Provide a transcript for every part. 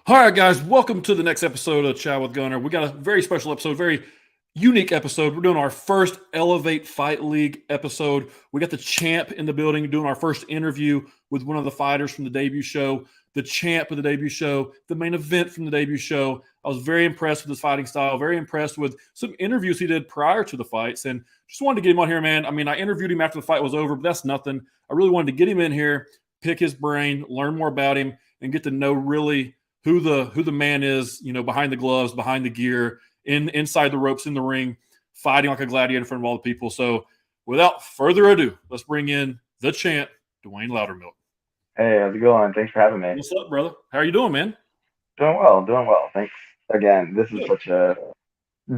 All right, guys, welcome to the next episode of Chat with Gunner. We got a very special episode, very unique episode. We're doing our first ELEV8 Fight League episode. We got the champ in the building doing our first interview with one of the fighters from the debut show, the champ of the debut show, the main event from the debut show. I was very impressed with his fighting style, very impressed with some interviews he did prior to the fights, and just wanted to get him on here, man. I mean, I interviewed him after the fight was over, but that's nothing. I really wanted to get him in here, pick his brain, learn more about him, and get to know really who the man is, you know, behind the gloves, behind the gear, inside the ropes, in the ring, fighting like a gladiator in front of all the people. So without further ado, let's bring in the champ, Dwayne Loudermilk. Hey, how's it going? Thanks for having me. What's up, brother? How are you doing, man? Doing well. Thanks. Again, this is such a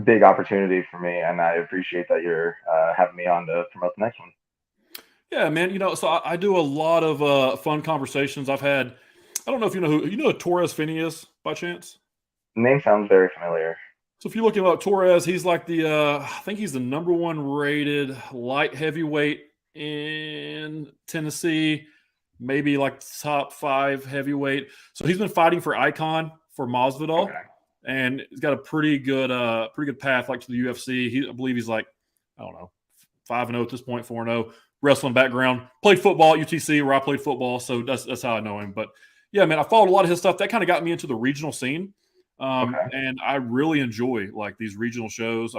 big opportunity for me, and I appreciate that you're having me on to promote the next one. Yeah, man. You know, so I do a lot of fun conversations. I've had, I don't know if you know who Torres Finney is by chance? Name sounds very familiar. So if you look at Torres, he's like I think he's the #1 rated light heavyweight in Tennessee, maybe like top 5 heavyweight. So he's been fighting for Icon for Masvidal, Okay. and he's got a pretty good path like to the UFC. I believe he's like, I don't know, 5-0 at this point, 4-0. Wrestling background, played football at UTC where I played football, so that's how I know him. But yeah, man, I followed a lot of his stuff. That kind of got me into the regional scene. Okay. And I really enjoy like these regional shows.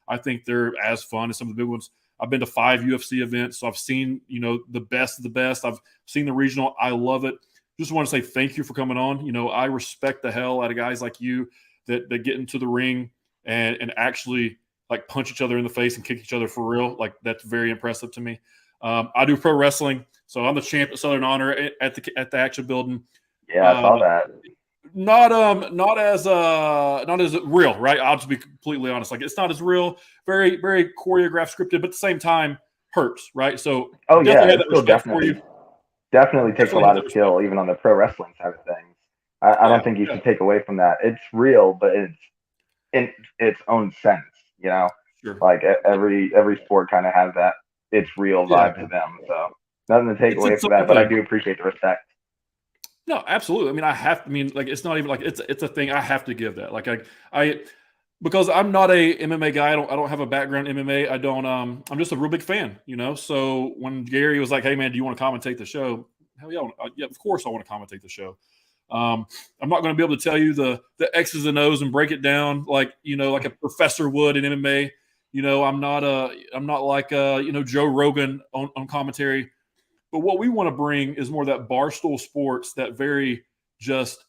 I think they're as fun as some of the big ones. I've been to 5 UFC events, so I've seen, you know, the best of the best. I've seen the regional. I love it. Just want to say thank you for coming on. You know, I respect the hell out of guys like you that get into the ring and actually like punch each other in the face and kick each other for real. Like that's very impressive to me. I do pro wrestling, so I'm the champ at Southern Honor at the Action Building. Yeah, I saw that. Not as real, right? I'll just be completely honest. Like it's not as real, very, very choreographed, scripted, but at the same time hurts, right? So Yeah, have that respect for you. Definitely takes a lot of skill, even on the pro wrestling side of things. I don't think you should take away from that. It's real, but it's in its own sense, you know. Sure. Like every sport kind of has that it's real vibe to them. So nothing to take away from that, but I do appreciate the respect. No, absolutely. I mean, like it's not even like it's a thing. I have to give that. Like I because I'm not a MMA guy. I don't have a background in MMA. I'm just a real big fan, you know. So when Gary was like, "Hey man, do you want to commentate the show?" Hell yeah, yeah, of course I want to commentate the show. I'm not going to be able to tell you the X's and O's and break it down like, you know, like a professor would in MMA. You know, I'm not like you know, Joe Rogan on commentary. But what we want to bring is more that Barstool Sports, that very just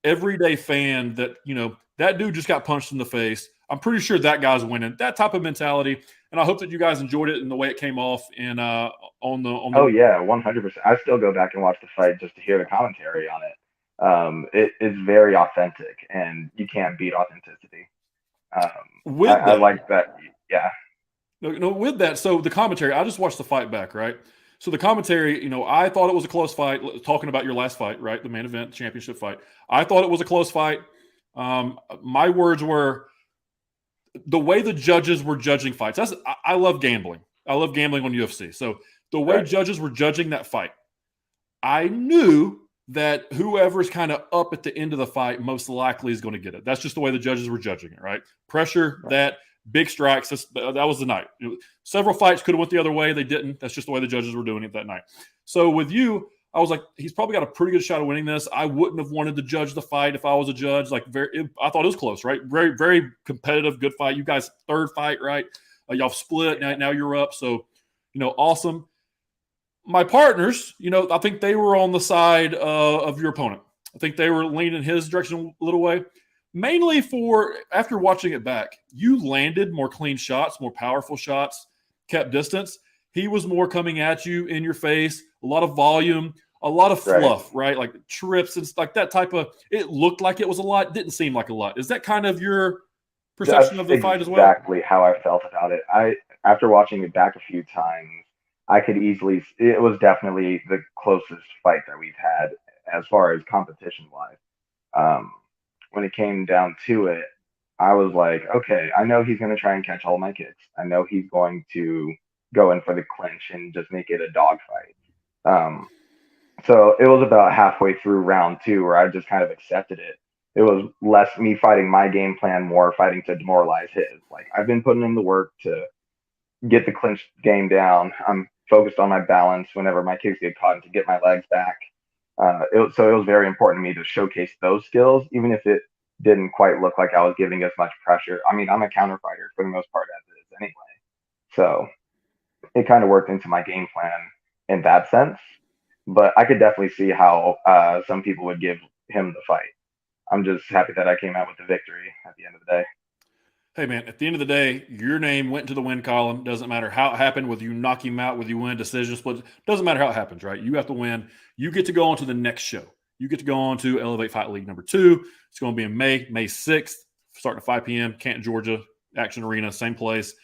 everyday fan that, you know, that dude just got punched in the face. I'm pretty sure that guy's winning. That type of mentality. And I hope that you guys enjoyed it and the way it came off and on the Oh yeah, 100%. I still go back and watch the fight just to hear the commentary on it. It is very authentic, and you can't beat authenticity. I like that. Yeah. No, with that, so the commentary, I just watched the fight back, right? So the commentary, you know, I thought it was a close fight. Talking about your last fight, right? The main event championship fight. I thought it was a close fight. My words were the way the judges were judging fights. I love gambling. I love gambling on UFC. So the way judges were judging that fight, I knew that whoever's kind of up at the end of the fight most likely is going to get it. That's just the way the judges were judging it, right? Pressure, that big strikes. That was the night. Several fights could have went the other way. They didn't. That's just the way the judges were doing it that night. So with you, I was like, he's probably got a pretty good shot of winning this. I wouldn't have wanted to judge the fight if I was a judge. Like I thought it was close, right? Very, very competitive, good fight. You guys, third fight, right? Y'all split. Now you're up. So, you know, awesome. My partners, you know, I think they were on the side of your opponent. I think they were leaning his direction a little way. Mainly after watching it back, you landed more clean shots, more powerful shots, kept distance. He was more coming at you in your face, a lot of volume, a lot of fluff, right? Like trips and like that type of, it looked like it was a lot, didn't seem like a lot. Is that kind of your perception of the fight as well? Exactly how I felt about it. After watching it back a few times, I could easily, it was definitely the closest fight that we've had as far as competition wise. When it came down to it, I was like, okay, I know he's going to try and catch all my kicks. I know he's going to go in for the clinch and just make it a dogfight. So it was about halfway through round 2 where I just kind of accepted it. It was less me fighting my game plan, more fighting to demoralize his. Like I've been putting in the work to get the clinch game down. I'm focused on my balance whenever my kicks get caught and to get my legs back. So it was very important to me to showcase those skills, even if it didn't quite look like I was giving as much pressure. I mean, I'm a counter fighter for the most part as it is anyway. So it kind of worked into my game plan in that sense. But I could definitely see how some people would give him the fight. I'm just happy that I came out with the victory at the end of the day. Hey, man, at the end of the day, your name went into the win column. Doesn't matter how it happened, whether you knock him out, whether you win decision split. Doesn't matter how it happens, right? You have to win. You get to go on to the next show. You get to go on to ELEV8 Fight League number 2. It's going to be in May 6th, starting at 5 p.m., Canton, Georgia, Action Arena, same place.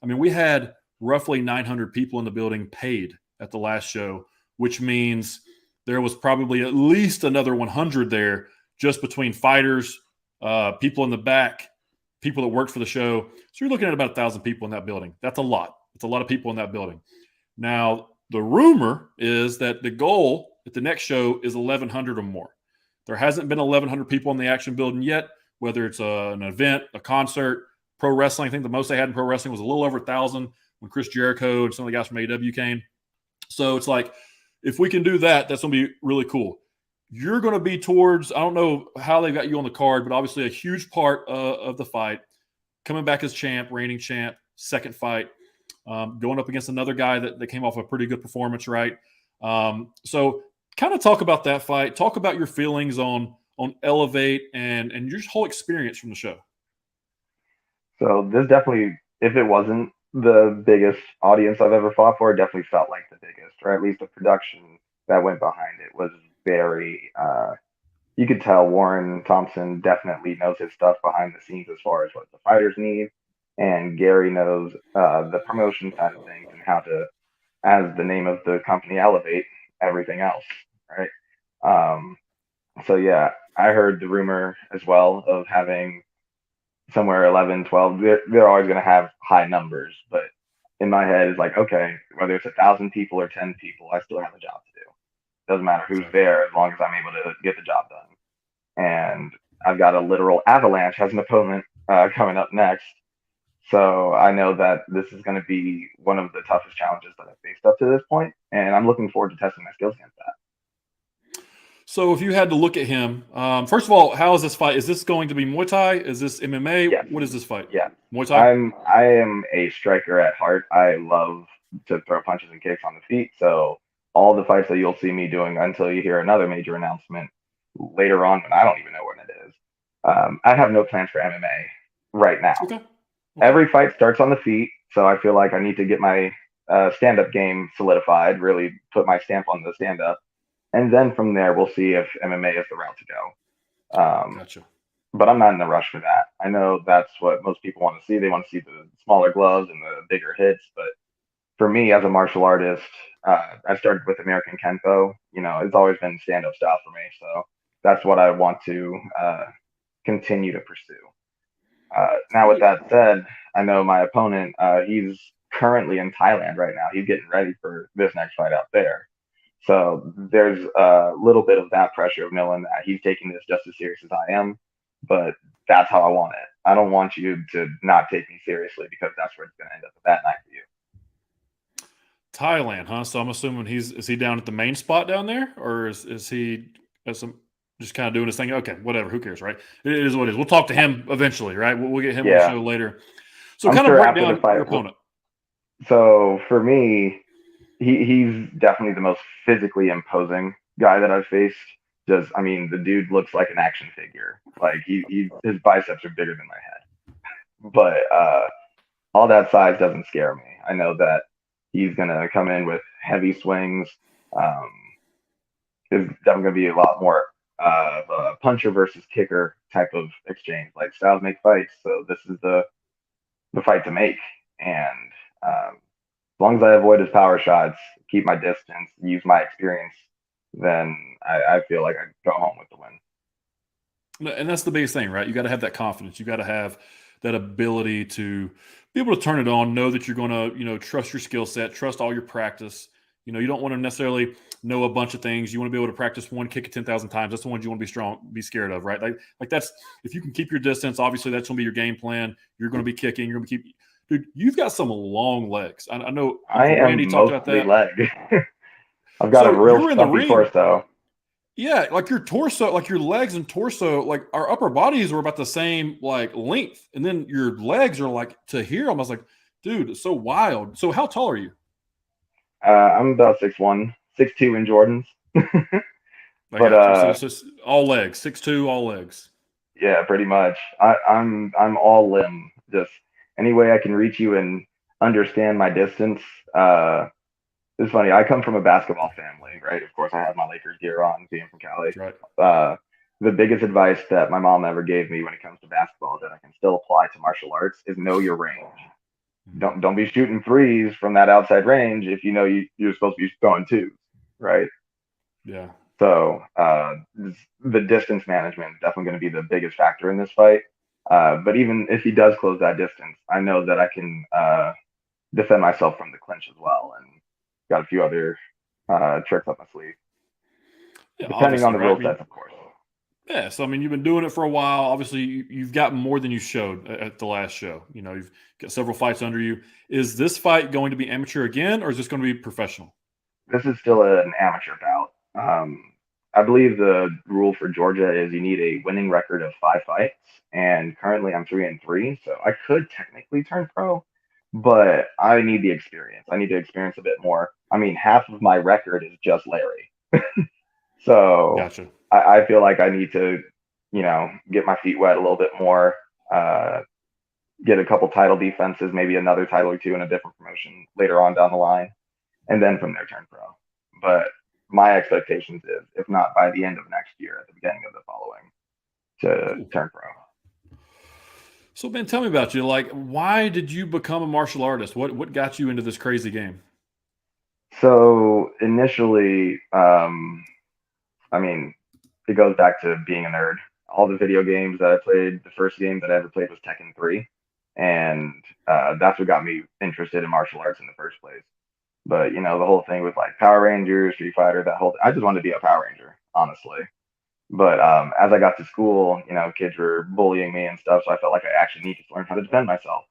I mean, we had roughly 900 people in the building paid at the last show, which means there was probably at least another 100 there just between fighters, people in the back, people that worked for the show. So you're looking at about 1,000 people in that building. That's a lot. It's a lot of people in that building. Now, the rumor is that the goal at the next show is 1,100 or more. There hasn't been 1,100 people in the Action building yet, whether it's an event, a concert, pro wrestling. I think the most they had in pro wrestling was a little over 1,000 when Chris Jericho and some of the guys from AEW came. So it's like, if we can do that, that's going to be really cool. You're going to be towards, I don't know how they got you on the card, but obviously a huge part of the fight. Coming back as champ, reigning champ, second fight, going up against another guy that came off a pretty good performance, right? So kind of talk about that fight. Talk about your feelings on ELEV8 and your whole experience from the show. So this definitely, if it wasn't the biggest audience I've ever fought for, it definitely felt like the biggest, or at least the production that went behind it was very, you could tell Warren Thompson definitely knows his stuff behind the scenes as far as what the fighters need. And Gary knows the promotion side of things and how to, as the name of the company, elevate everything else, right? So yeah, I heard the rumor as well of having somewhere 11, 12. They're always going to have high numbers, but in my head, it's like, okay, whether it's 1,000 people or 10 people, I still have a job to do. Doesn't matter who's there as long as I'm able to get the job done. And I've got a literal avalanche as an opponent coming up next. So I know that this is going to be one of the toughest challenges that I've faced up to this point, and I'm looking forward to testing my skills against that. So if you had to look at him, first of all, how is this fight? Is this going to be Muay Thai? Is this MMA? Yes. What is this fight? Yeah. Muay Thai? I am a striker at heart. I love to throw punches and kicks on the feet. So all the fights that you'll see me doing until you hear another major announcement later on, when I don't even know when it is, I have no plans for MMA right now. Okay. Every fight starts on the feet, so I feel like I need to get my stand-up game solidified, really put my stamp on the stand-up, and then from there we'll see if MMA is the route to go. Gotcha. But I'm not in a rush for that. I know that's what most people want to see. They want to see the smaller gloves and the bigger hits, but for me as a martial artist, I started with American Kenpo. You know, it's always been stand-up style for me, so that's what I want to continue to pursue. Now, with that said, I know my opponent, he's currently in Thailand right now. He's getting ready for this next fight out there. So there's a little bit of that pressure of knowing that he's taking this just as serious as I am, but that's how I want it. I don't want you to not take me seriously because that's where it's going to end up a bad night for you. Thailand, huh? So I'm assuming is he down at the main spot down there, or is he just kind of doing his thing? Okay, whatever. Who cares, right? It is what it is. We'll talk to him eventually, right? We'll get him on the show later. So I'm kind sure of break after down the fight, your opponent. So for me, he's definitely the most physically imposing guy that I've faced. Just, I mean, the dude looks like an action figure. Like his biceps are bigger than my head. But all that size doesn't scare me. I know that he's gonna come in with heavy swings. There's definitely gonna be a lot more of a puncher versus kicker type of exchange. Like styles make fights, so this is the fight to make. And as long as I avoid his power shots, keep my distance, use my experience, then I feel like I go home with the win. And that's the biggest thing, right? You got to have that confidence. You got to have that ability to be able to turn it on, know that you're going to, trust your skill set, trust all your practice, You know, you don't want to necessarily know a bunch of things. You want to be able to practice one kick 10,000 times. That's the ones you want to be scared of, right? Like that's, if you can keep your distance, obviously that's going to be your game plan. You're going to be kicking. You're going to keep. Dude, you've got some long legs. I know I Uncle Randy am talked about mostly that. leg. I've got a So real you're in the stumpy ring. torso. Yeah, like your torso, like your legs and torso, like our upper bodies were about the same like length, and then your legs are like to here. I was like, dude, it's so wild. So how tall are you? I'm about 6'1", 6'2" in Jordans. I But got you. So it's just all legs, 6'2", all legs. yeah, pretty much. I'm all limb. Just any way I can reach you and understand my distance. It's funny. I come from a basketball family, right? Of course, I have my Lakers gear on, being from Cali. That's right. Uh, the biggest advice that my mom ever gave me when it comes to basketball that I can still apply to martial arts is know your range. Don't be shooting threes from that outside range if you know you're supposed to be throwing twos, right? Yeah. So the distance management is definitely going to be the biggest factor in this fight. But even if he does close that distance, I know that I can defend myself from the clinch as well, and got a few other tricks up my sleeve, Yeah, depending on obviously, the right? rule I mean, sets, of course. yeah. So I mean, you've been doing it for a while. Obviously, you've gotten more than you showed at the last show. You know, you've got several fights under you. Is this fight going to be amateur again, or is this going to be professional? This is still an amateur bout. I believe the rule for Georgia is you need a winning record of 5 fights, and currently I'm 3-3, so I could technically turn pro, but I need the experience. I need to experience a bit more. I mean, half of my record is just Larry, so Gotcha. I feel like I need to, get my feet wet a little bit more. Uh, get a couple title defenses, maybe another title or two in a different promotion later on down the line, and then from there turn pro. But my expectations is, if not by the end of next year, at the beginning of the following, to Cool. turn pro. So, Ben, tell me about you. Like, why did you become a martial artist? What got you into this crazy game? So initially, I mean, it goes back to being a nerd. All the video games that I played, the first game that I ever played was Tekken 3. And that's what got me interested in martial arts in the first place. But, the whole thing with like Power Rangers, Street Fighter, I just wanted to be a Power Ranger, honestly. But as I got to school, kids were bullying me and stuff. So I felt like I actually needed to learn how to defend myself.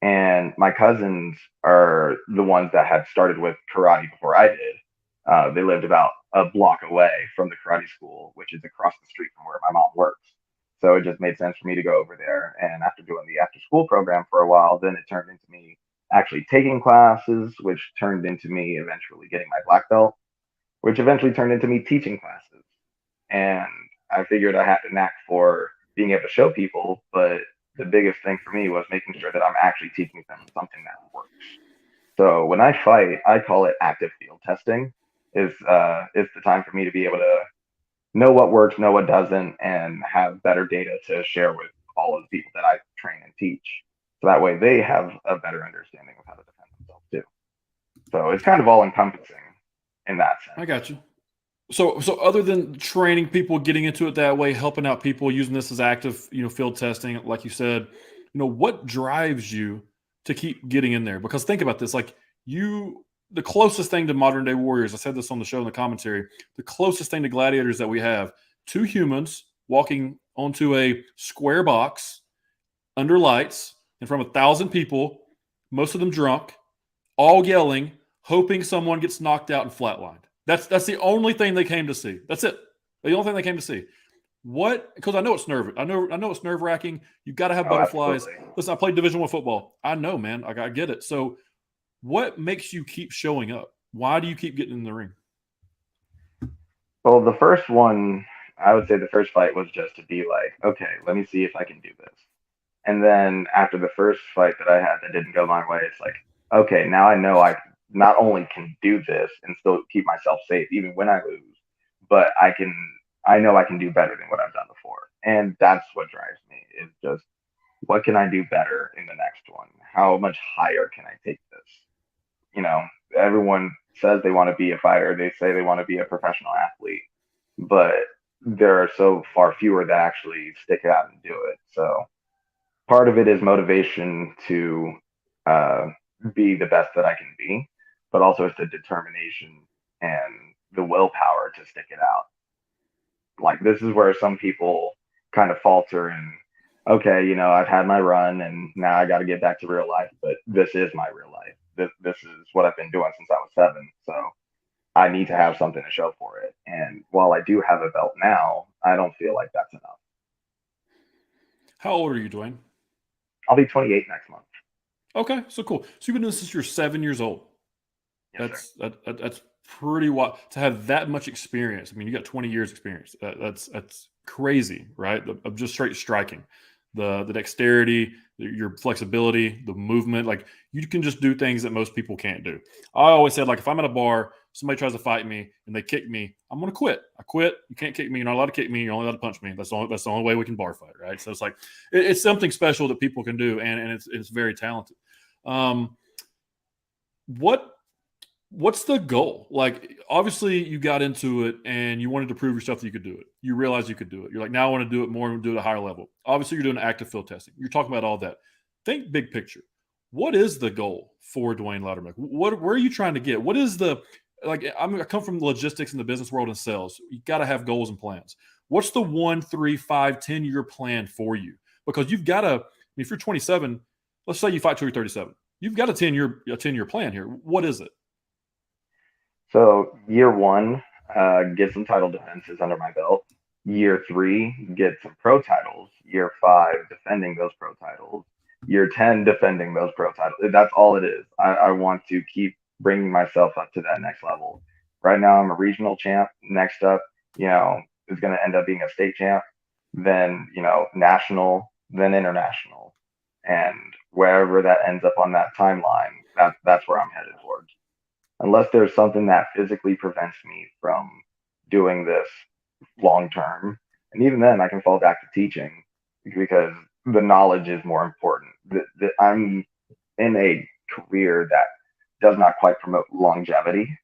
And my cousins are the ones that had started with karate before I did. They lived about a block away from the karate school, which is across the street from where my mom works. So it just made sense for me to go over there. And after doing the after school program for a while, then it turned into me actually taking classes, which turned into me eventually getting my black belt, which eventually turned into me teaching classes. And I figured I had the knack for being able to show people, but the biggest thing for me was making sure that I'm actually teaching them something that works. So when I fight, I call it active field testing. Is the time for me to be able to know what works, know what doesn't, and have better data to share with all of the people that I train and teach. So that way they have a better understanding of how to defend themselves too. So it's kind of all encompassing in that I sense. got you. So other than training people, getting into it that way, helping out people, using this as active, field testing, like you said, what drives you to keep getting in there? Because think about this, like the closest thing to modern day warriors, I said this on the show in the commentary, the closest thing to gladiators that we have, two humans walking onto a square box under lights in front of 1,000 people, most of them drunk, all yelling, hoping someone gets knocked out and flatlined. That's the only thing they came to see. That's it. The only thing they came to see. What? Because I know it's nerve. I know it's nerve wracking. You've got to have Oh, butterflies. absolutely. Listen, I played Division I football. I know, man. I get it. So, what makes you keep showing up? Why do you keep getting in the ring? Well, the first one, I would say the first fight was just to be like, okay, let me see if I can do this. And then after the first fight that I had that didn't go my way, it's like, okay, now I know I not only can do this and still keep myself safe even when I lose, but I know I can do better than what I've done before. And that's what drives me is just what can I do better in the next one? How much higher can I take this? You know, everyone says they want to be a fighter, they say they want to be a professional athlete, but there are so far fewer that actually stick it out and do it. So part of it is motivation to uh, be the best that I can be. but also it's the determination and the willpower to stick it out. Like this is where some people kind of falter and okay, I've had my run and now I got to get back to real life, but this is my real life. This is what I've been doing since I was 7. So I need to have something to show for it. And while I do have a belt now, I don't feel like that's enough. How old are you, Dwayne? I'll be 28 next month. Okay, so cool. So you've been doing this since you're 7 years old. Yes, That's pretty wild to have that much experience. I mean, you got 20 years experience. That's crazy, right? Of just straight striking, the dexterity, your flexibility, the movement. Like you can just do things that most people can't do. I always said, like, if I'm at a bar, somebody tries to fight me and they kick me, I'm gonna quit. I quit. You can't kick me. You're not allowed to kick me. You're only allowed to punch me. That's the only way we can bar fight, right? So it's like it's something special that people can do, and it's very talented. What's the goal? Like, obviously, you got into it and you wanted to prove yourself that you could do it. You realized you could do it. You're like, now I want to do it more and do it at a higher level. Obviously, you're doing active field testing. You're talking about all that. Think big picture. What is the goal for Dwayne Loudermilk? Where are you trying to get? What is the I come from logistics in the business world and sales. You got to have goals and plans. What's the 1, 3, 5, 10-year plan for you? Because you've got to. I mean, if you're 27, let's say you fight till you're 37. You've got a 10-year plan here. What is it? So year 1, get some title defenses under my belt. Year 3, get some pro titles. Year 5, defending those pro titles. Year 10, defending those pro titles. That's all it is. I want to keep bringing myself up to that next level. Right now, I'm a regional champ. Next up, is going to end up being a state champ, then, national, then international. And wherever that ends up on that timeline, that's where I'm headed towards. Unless there's something that physically prevents me from doing this long term. And even then, I can fall back to teaching because the knowledge is more important. I'm in a career that does not quite promote longevity,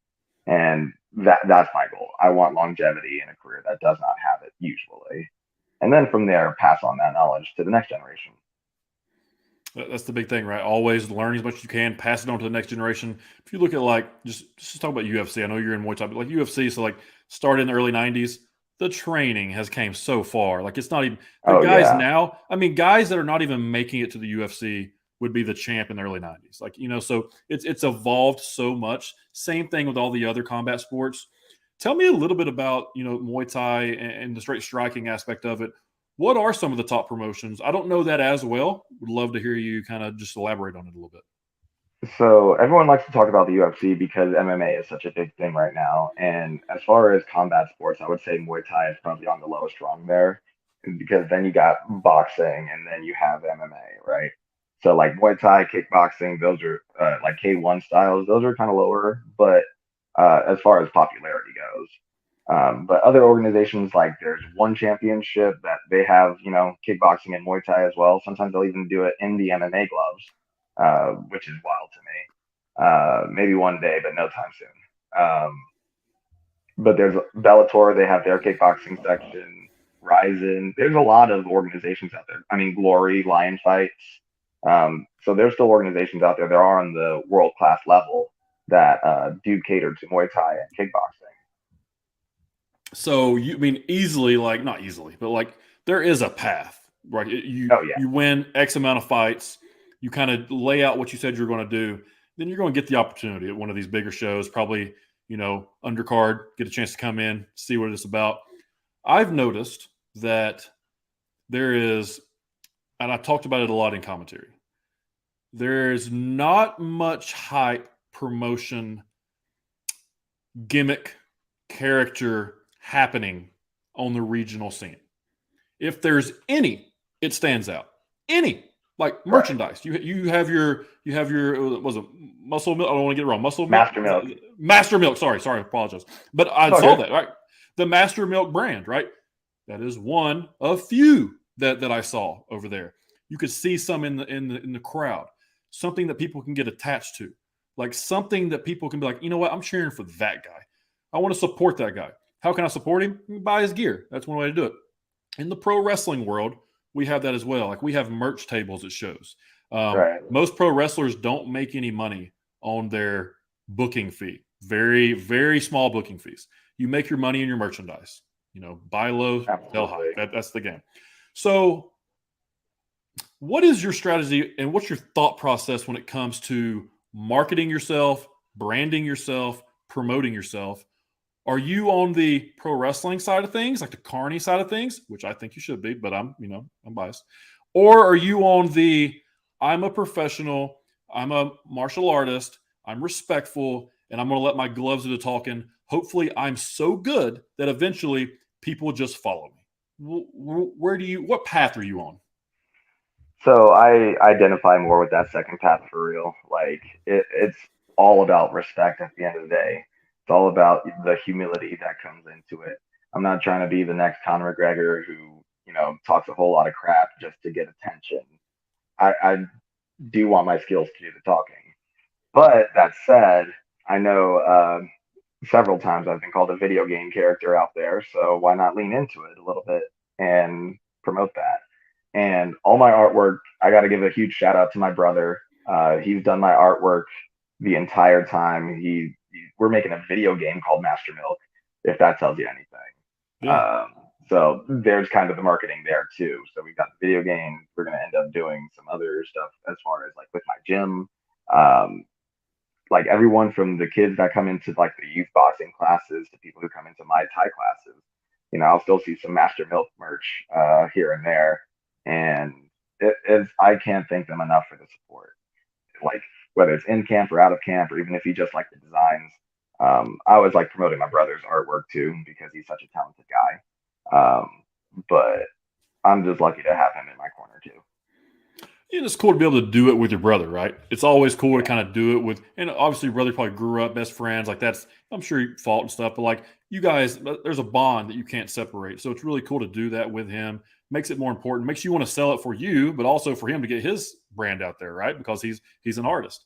and that's my goal. I want longevity in a career that does not have it usually. And then from there, pass on that knowledge to the next generation. That's the big thing, right? Always learn as much as you can, pass it on to the next generation. If you look at just talk about UFC, I know you're in Muay Thai, but like UFC, so like started in the early 90s, the training has came so far. Like it's not even the guys now. I mean, guys that are not even making it to the UFC would be the champ in the early 90s. Like, so it's evolved so much. Same thing with all the other combat sports. Tell me a little bit about, Muay Thai and the straight striking aspect of it. What are some of the top promotions? I don't know that as well. Would love to hear you kind of just elaborate on it a little bit. So everyone likes to talk about the UFC because MMA is such a big thing right now. And as far as combat sports, I would say Muay Thai is probably on the lowest rung there because then you got boxing and then you have MMA, right? So like Muay Thai, kickboxing, those are like K1 styles. Those are kind of lower, but as far as popularity goes. But other organizations, like there's one championship that they have, kickboxing and Muay Thai as well. Sometimes they'll even do it in the MMA gloves, which is wild to me. Maybe one day, but no time soon. But there's Bellator, they have their kickboxing section. Ryzen, there's a lot of organizations out there. I mean, Glory, Lion Fights. So there's still organizations out there that are on the world-class level that do cater to Muay Thai and kickboxing. So you mean easily, like not easily, but like there is a path, right? You win X amount of fights, you kind of lay out what you said you're going to do, then you're going to get the opportunity at one of these bigger shows, probably, undercard, get a chance to come in, see what it's about. I've noticed that there is, and I talked about it a lot in commentary, there's not much hype, promotion, gimmick, character happening on the regional scene. If there's any, it stands out. Any, like merchandise. You have your was it Muscle Milk? I don't want to get it wrong. Muscle Master Milk. Master Milk. Sorry, I apologize. But I saw that, right? The Master Milk brand, right? That is one of few that I saw over there. You could see some in the crowd. Something that people can get attached to. Like something that people can be like, you know what? I'm cheering for that guy. I want to support that guy. How can I support him? Buy his gear. That's one way to do it. In the pro wrestling world, we have that as well. Like we have merch tables at shows. Most pro wrestlers don't make any money on their booking fee. Very, very small booking fees. You make your money in your merchandise. Buy low, sell high. Absolutely. That's the game. So what is your strategy and what's your thought process when it comes to marketing yourself, branding yourself, promoting yourself? Are you on the pro wrestling side of things, like the Carney side of things, which I think you should be, but I'm biased. Or are you on the I'm a professional, I'm a martial artist, I'm respectful, and I'm going to let my gloves do the talking. Hopefully, I'm so good that eventually people just follow me. What path are you on? So I identify more with that second path for real. Like it's all about respect at the end of the day. It's all about the humility that comes into it. I'm not trying to be the next Conor McGregor who, talks a whole lot of crap just to get attention. I do want my skills to do the talking. But that said, I know several times I've been called a video game character out there, so why not lean into it a little bit and promote that? And all my artwork, I got to give a huge shout out to my brother. He's done my artwork the entire time. We're making a video game called Master Milk, if that tells you anything. Yeah. So there's kind of the marketing there too. So we've got the video game. We're going to end up doing some other stuff as far as like with my gym. Um, like everyone from the kids that come into like the youth boxing classes to people who come into my Thai classes, I'll still see some Master Milk merch here and there, and I can't thank them enough for the support. Like whether it's in camp or out of camp, or even if you just like the designs. I always like promoting my brother's artwork too because he's such a talented guy. But I'm just lucky to have him in my corner too. It's cool to be able to do it with your brother, right? It's always cool to kind of do it with, and obviously your brother probably grew up best friends. Like that's, I'm sure you fought and stuff, but like you guys, there's a bond that you can't separate. So it's really cool to do that with him. Makes it more important. Makes you want to sell it for you, but also for him to get his brand out there, right? Because he's an artist.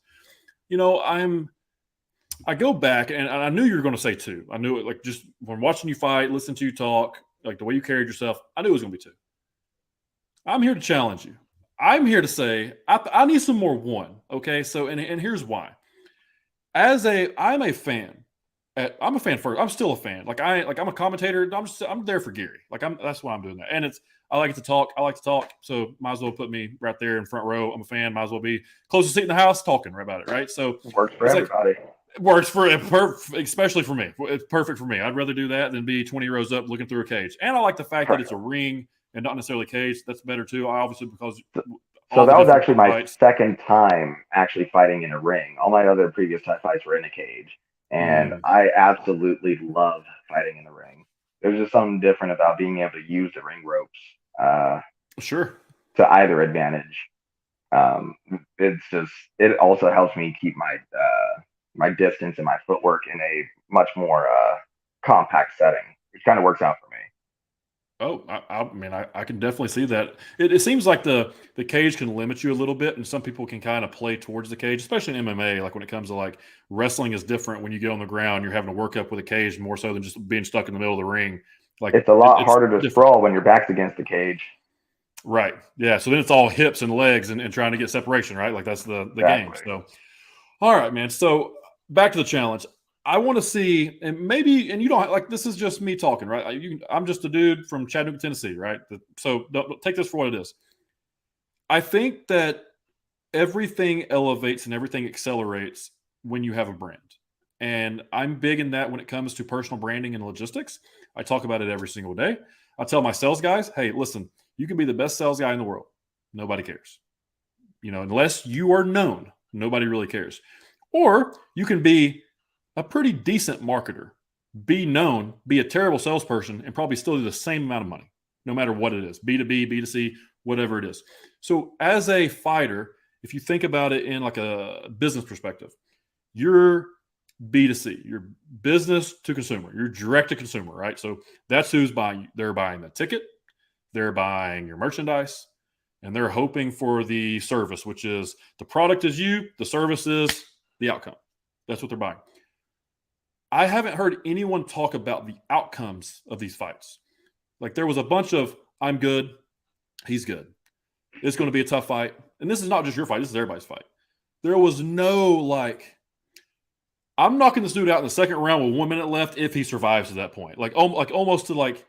I go back and I knew you were going to say two. I knew it, like just when watching you fight, listening to you talk, like the way you carried yourself, I knew it was going to be two. I'm here to challenge you. I'm here to say I need some more one. Okay, so and here's why. I'm a fan. I'm a fan first. I'm still a fan. I'm a commentator. I'm there for Gary. That's why I'm doing that. And I like to talk. So might as well put me right there in front row. I'm a fan. Might as well be closest seat in the house talking right about it. Right. So Works for everybody. It works especially for me. It's perfect for me. I'd rather do that than be 20 rows up looking through a cage. And I like the fact that it's a ring and not necessarily a cage. That's better too. Obviously because so that was actually my second time actually fighting in a ring. All my other previous Thai fights were in a cage. And I absolutely love fighting in the ring. There's just something different about being able to use the ring ropes. Sure. To either advantage. It also helps me keep my distance and my footwork in a much more compact setting, which kind of works out for me. Oh, I can definitely see that. It seems like the cage can limit you a little bit, and some people can kind of play towards the cage, especially in MMA. Like when it comes to like wrestling is different when you get on the ground, you're having to work up with a cage more so than just being stuck in the middle of the ring. Like it's a lot harder to sprawl when your back's against the cage. Right. Yeah. So then it's all hips and legs and trying to get separation, right? Like that's the game. So, all right, man. So back to the challenge. I want to see, and maybe, and you don't like, this is just me talking, right? I'm just a dude from Chattanooga, Tennessee, right? So don't take this for what it is. I think that everything elevates and everything accelerates when you have a brand. And I'm big in that when it comes to personal branding and logistics. I talk about it every single day. I tell my sales guys, hey, listen, you can be the best sales guy in the world. Nobody cares. Unless you are known, nobody really cares. Or you can be a pretty decent marketer, be known, be a terrible salesperson, and probably still do the same amount of money, no matter what it is, B2B, B2C, whatever it is. So as a fighter, if you think about it in like a business perspective, you're B2C, you're business to consumer, you're direct to consumer, right? So that's who's buying. They're buying the ticket, they're buying your merchandise, and they're hoping for the service, which is the product is you, the service is the outcome. That's what they're buying. I haven't heard anyone talk about the outcomes of these fights. Like there was a bunch of, I'm good, he's good. It's going to be a tough fight. And this is not just your fight, this is everybody's fight. There was no like, I'm knocking this dude out in the second round with 1 minute left if he survives to that point. Like almost to like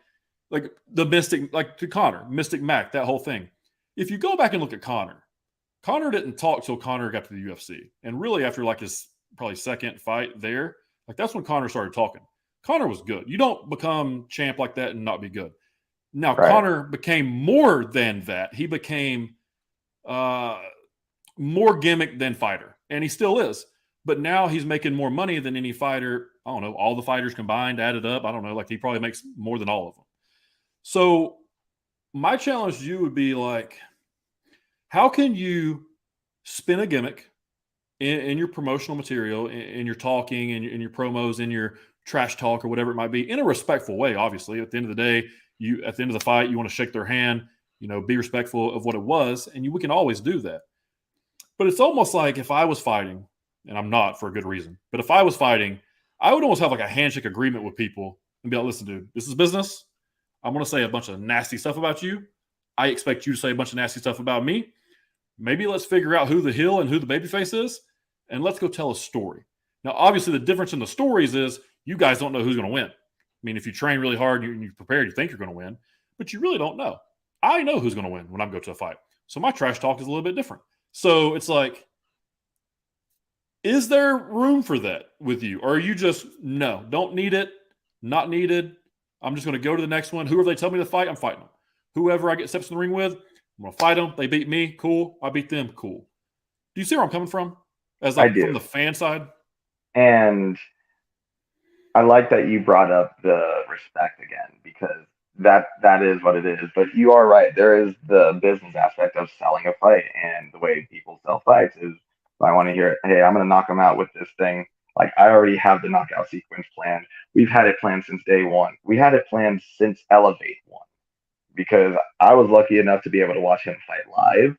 the Mystic, like to Conor, Mystic Mac, that whole thing. If you go back and look at Conor didn't talk till Conor got to the UFC. And really after like his probably second fight there, like that's when Conor started talking. Conor was good. You don't become champ like that and not be good. Now, Right. Conor became more than that. He became more gimmick than fighter, and he still is. But now he's making more money than any fighter. I don't know, all the fighters combined, added up. I don't know. Like he probably makes more than all of them. So my challenge to you would be like, how can you spin a gimmick in your promotional material, in your talking, in your promos, in your trash talk or whatever it might be, in a respectful way, obviously. At the end of the day, at the end of the fight, you want to shake their hand, be respectful of what it was, and we can always do that. But it's almost like if I was fighting, and I'm not for a good reason, but if I was fighting, I would almost have like a handshake agreement with people and be like, listen, dude, this is business. I'm going to say a bunch of nasty stuff about you. I expect you to say a bunch of nasty stuff about me. Maybe let's figure out who the heel and who the babyface is, and let's go tell a story. Now, obviously, the difference in the stories is you guys don't know who's going to win. I mean, if you train really hard and you're prepared, you think you're going to win, but you really don't know. I know who's going to win when I go to a fight. So my trash talk is a little bit different. So it's like, is there room for that with you? Or are you just, no, don't need it, not needed. I'm just going to go to the next one. Whoever they tell me to fight, I'm fighting them. Whoever I get steps in the ring with, I'm going to fight them. They beat me, cool. I beat them, cool. Do you see where I'm coming from? As like from the fan side? And I like that you brought up the respect again, because that is what it is. But you are right. There is the business aspect of selling a fight, and the way people sell fights is, I want to hear it. Hey, I'm going to knock them out with this thing. Like, I already have the knockout sequence planned. We've had it planned since day one. We had it planned since ELEV8 1, because I was lucky enough to be able to watch him fight live.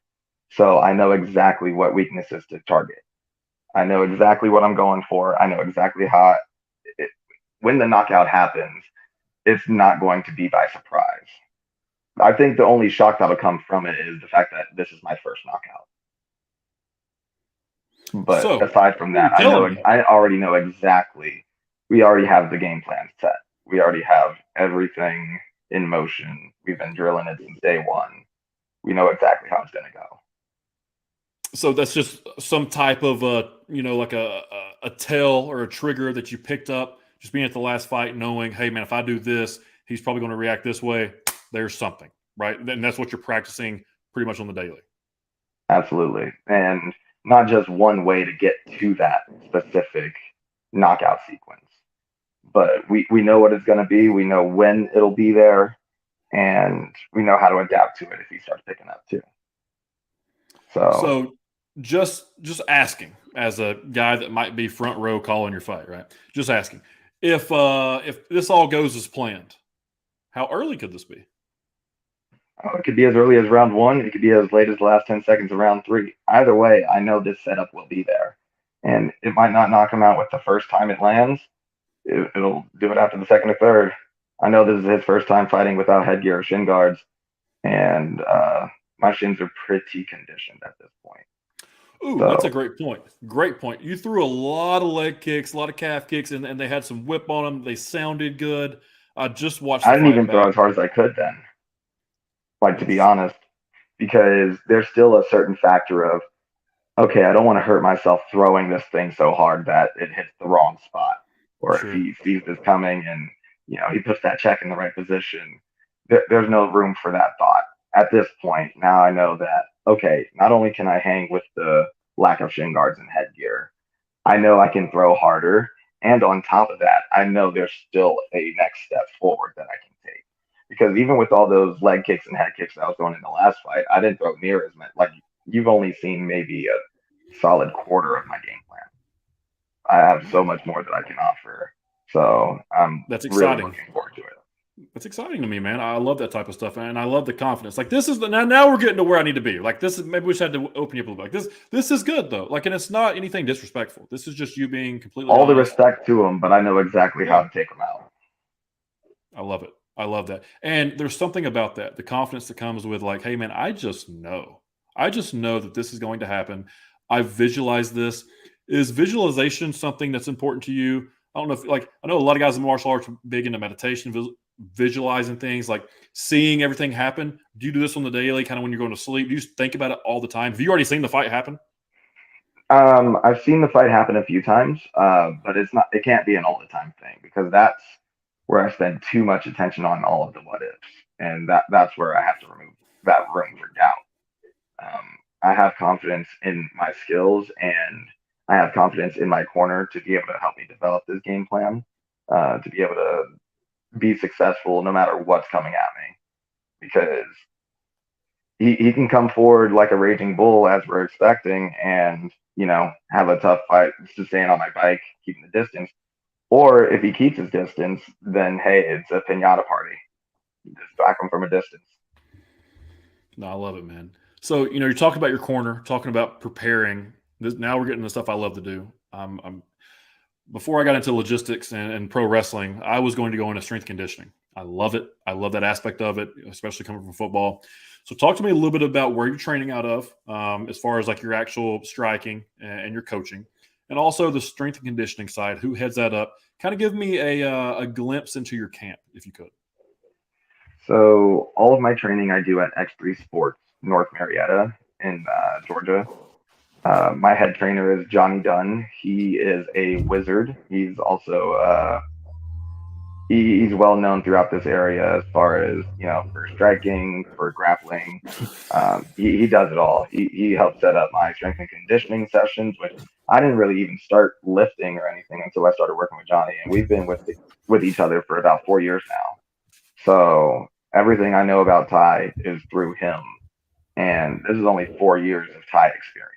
So I know exactly what weaknesses to target. I know exactly what I'm going for. I know exactly how when the knockout happens, it's not going to be by surprise. I think the only shock that'll come from it is the fact that this is my first knockout. But so, aside from that, I already know exactly. We already have the game plan set. We already have everything in motion. We've been drilling it since day one. We know exactly how it's going to go. So that's just some type of like a tell or a trigger that you picked up just being at the last fight, knowing, hey man, if I do this, he's probably going to react this way. There's something, right? And that's what you're practicing pretty much on the daily. Absolutely. And not just one way to get to that specific knockout sequence, but we know what it's going to be. We know when it'll be there, and we know how to adapt to it if he starts picking up too. So just asking, as a guy that might be front row calling your fight, right? Just asking, if this all goes as planned, how early could this be? It could be as early as round 1. It could be as late as the last 10 seconds of round 3. Either way, I know this setup will be there. And it might not knock him out with the first time it lands. It'll do it after the second or third. I know this is his first time fighting without headgear or shin guards. And my shins are pretty conditioned at this point. Ooh, that's a great point. Great point. You threw a lot of leg kicks, a lot of calf kicks, and they had some whip on them. They sounded good. I just watched. I didn't even throw as hard as I could then. Like, to be honest, because there's still a certain factor of, okay, I don't want to hurt myself throwing this thing so hard that it hits the wrong spot. Or if he sees this coming and, he puts that check in the right position, there's no room for that thought. At this point, now I know that, okay, not only can I hang with the lack of shin guards and headgear, I know I can throw harder. And on top of that, I know there's still a next step forward that I can take. Because even with all those leg kicks and head kicks that I was throwing in the last fight, I didn't throw near as much. Like, you've only seen maybe a solid quarter of my game plan. I have so much more that I can offer. So that's exciting. Really looking forward to it. That's exciting to me, man. I love that type of stuff, and I love the confidence. Like, this is now we're getting to where I need to be. Like, this is, maybe we just had to open you up a little bit. Like, this is good though. Like, and it's not anything disrespectful. This is just you being completely all honest. The respect to him, but I know exactly how to take him out. I love it. I love that. And there's something about that, the confidence that comes with, like, hey man, I just know that this is going to happen. I visualized this. Is visualization something that's important to you? I don't know if I know a lot of guys in martial arts are big into meditation, visualizing things, like seeing everything happen. Do you do this on the daily, kind of when you're going to sleep? Do you think about it all the time? Have you already seen the fight happen? I've seen the fight happen a few times, but it can't be an all the time thing because that's where I spend too much attention on all of the what ifs, and that's where I have to remove that room for doubt. I have confidence in my skills, and I have confidence in my corner to be able to help me develop this game plan, to be able to be successful no matter what's coming at me. Because he can come forward like a raging bull as we're expecting, and have a tough fight, just staying on my bike, keeping the distance. Or if he keeps his distance, then hey, it's a pinata party. Just back him from a distance. No, I love it, man. So you're talking about your corner, talking about preparing. Now we're getting the stuff I love to do. Before I got into logistics and pro wrestling, I was going to go into strength conditioning. I love it. I love that aspect of it, especially coming from football. So talk to me a little bit about where you're training out of, as far as like your actual striking and your coaching, and also the strength and conditioning side. Who heads that up? Kind of give me a glimpse into your camp, if you could. So all of my training I do at X3 Sports, North Marietta in Georgia. My head trainer is Johnny Dunn. He is a wizard. He's also he's well known throughout this area as far as for striking, for grappling. He does it all. He helped set up my strength and conditioning sessions, which I didn't really even start lifting or anything until I started working with Johnny, and we've been with each other for about 4 years now. So everything I know about Thai is through him, and this is only 4 years of Thai experience.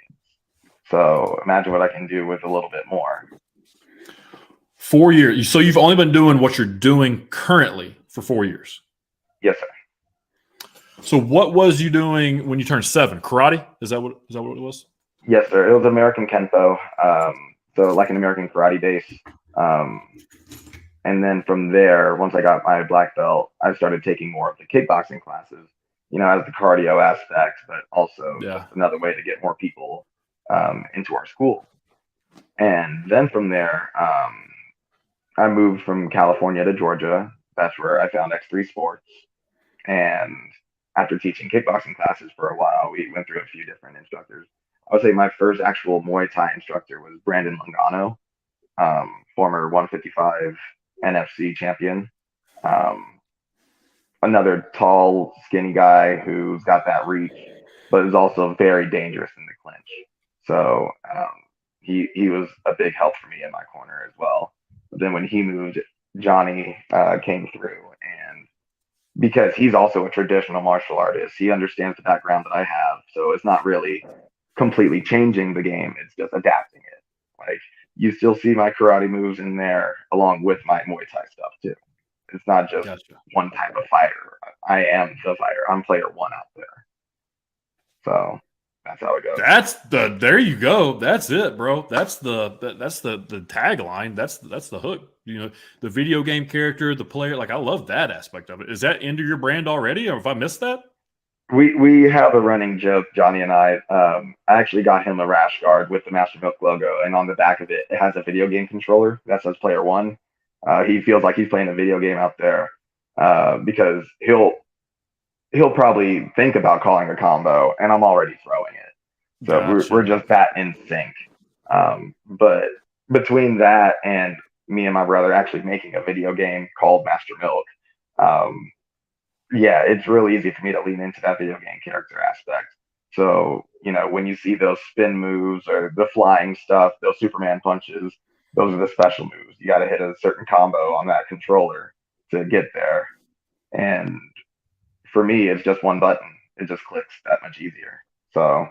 So imagine what I can do with a little bit more. 4 years. So you've only been doing what you're doing currently for 4 years? Yes, sir. So what was you doing when you turned 7? Karate? Is that what it was? Yes, sir. It was American Kempo. So like an American karate base. And then from there, once I got my black belt, I started taking more of the kickboxing classes, as the cardio aspect, but also just another way to get more people into our school. And then from there, I moved from California to Georgia. That's where I found X3 Sports. And after teaching kickboxing classes for a while, we went through a few different instructors. I would say my first actual Muay Thai instructor was Brandon Lungano, former 155 NFC champion. Another tall, skinny guy who's got that reach, but is also very dangerous in the clinch. So he was a big help for me in my corner as well. But then when he moved, Johnny came through, and because he's also a traditional martial artist, he understands the background that I have. So it's not really completely changing the game; it's just adapting it. Like you still see my karate moves in there, along with my Muay Thai stuff too. It's not just one type of fighter. I am the fighter. I'm player one out there. So that's how it goes. There you go. That's it, bro. That's the tagline. That's the hook. The video game character, the player. Like I love that aspect of it. Is that into your brand already, or have I missed that? We have a running joke, Johnny and I. I actually got him a rash guard with the Master Milk logo, and on the back of it, it has a video game controller that says player one. He feels like he's playing a video game out there because he'll probably think about calling a combo, and I'm already throwing it. So gotcha. we're just that in sync. But between that and me and my brother actually making a video game called Master Milk, yeah, it's really easy for me to lean into that video game character aspect. So, when you see those spin moves or the flying stuff, those Superman punches, those are the special moves. You got to hit a certain combo on that controller to get there. And for me, it's just one button. It just clicks that much easier. So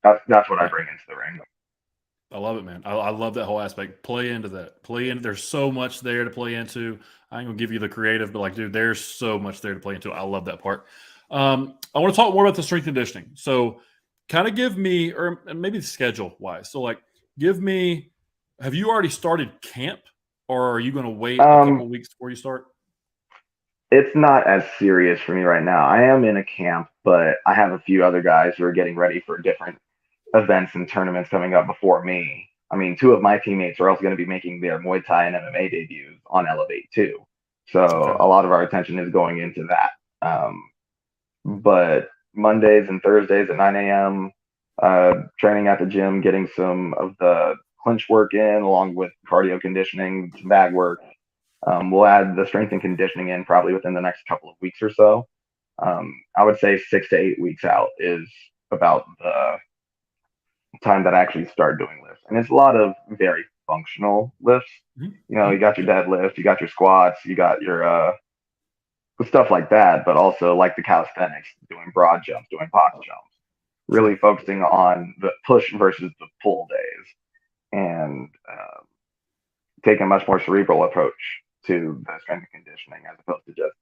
that's what I bring into the ring. I love it, man. I love that whole aspect. Play into that. There's so much there to play into. I ain't gonna give you the creative, but like, dude, there's so much there to play into. I love that part. I want to talk more about the strength conditioning. So kind of give me, or maybe schedule wise. So like, have you already started camp, or are you going to wait a couple weeks before you start? It's not as serious for me right now. I am in a camp, but I have a few other guys who are getting ready for different events and tournaments coming up before me. I mean, two of my teammates are also going to be making their Muay Thai and MMA debuts on ELEV8 too. So Okay. a lot of our attention is going into that. But Mondays and Thursdays at 9 a.m., training at the gym, getting some of the clinch work in, along with cardio conditioning, some bag work. We'll add the strength and conditioning in probably within the next couple of weeks or so. I would say 6 to 8 weeks out is about the time that I actually start doing lifts. And it's a lot of very functional lifts. You know, you got your deadlift, you got your squats, you got your stuff like that, but also like the calisthenics, doing broad jumps, doing box jumps, really focusing on the push versus the pull days, and taking a much more cerebral approach to the strength and conditioning as opposed to just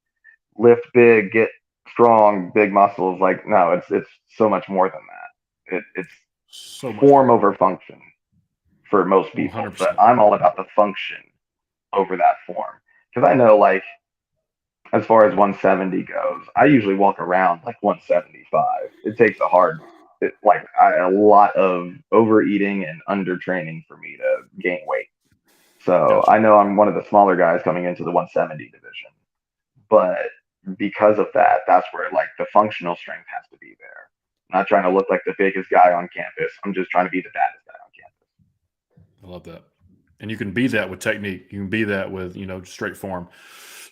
lift big, get strong, big muscles. Like, no, it's so much more than that. It's So much form more. over function for most people, but 100%. I'm all about the function over that form, because I know, like, as far as 170 goes, I usually walk around like 175. It takes a lot of overeating and undertraining for me to gain weight. So Gotcha. I know I'm one of the smaller guys coming into the 170 division, but because of that, that's where like the functional strength has to be there. I'm not trying to look like the biggest guy on campus. I'm just trying to be the baddest guy on campus. I love that. And you can be that with technique. You can be that with, straight form.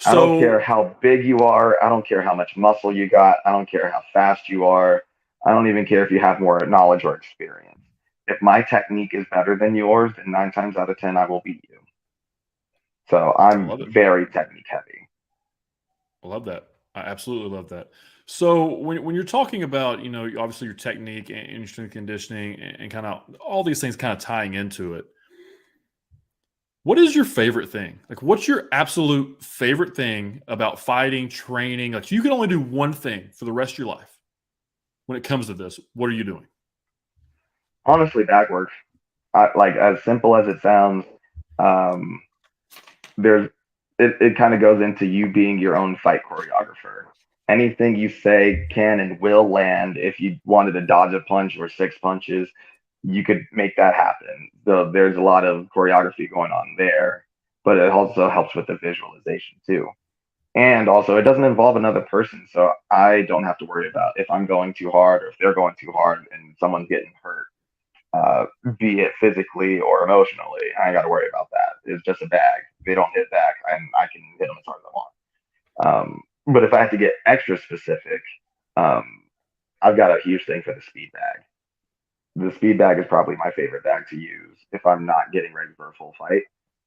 I don't care So, how big you are. I don't care how much muscle you got. I don't care how fast you are. I don't even care if you have more knowledge or experience. If my technique is better than yours, then 9 times out of 10, I will beat you. So I I'm love it. very technique heavy. I love that. I absolutely love that. So when you're talking about, obviously your technique and your strength conditioning and kind of all these things kind of tying into it, what is your favorite thing? Like, what's your absolute favorite thing about fighting, training? Like, you can only do one thing for the rest of your life when it comes to this. What are you doing? Honestly, back work, like as simple as it sounds, um, there's it kind of goes into you being your own fight choreographer. Anything you say can and will land. If you wanted to dodge a punch or 6 punches, you could make that happen. So there's a lot of choreography going on there, but it also helps with the visualization too. And also, it doesn't involve another person, so I don't have to worry about if I'm going too hard or if they're going too hard and someone's getting hurt, uh, be it physically or emotionally. I ain't got to worry about that. It's just a bag. They don't hit back, and I can hit them as hard as I want. But if I have to get extra specific, um, I've got a huge thing for the speed bag. The speed bag is probably my favorite bag to use if I'm not getting ready for a full fight,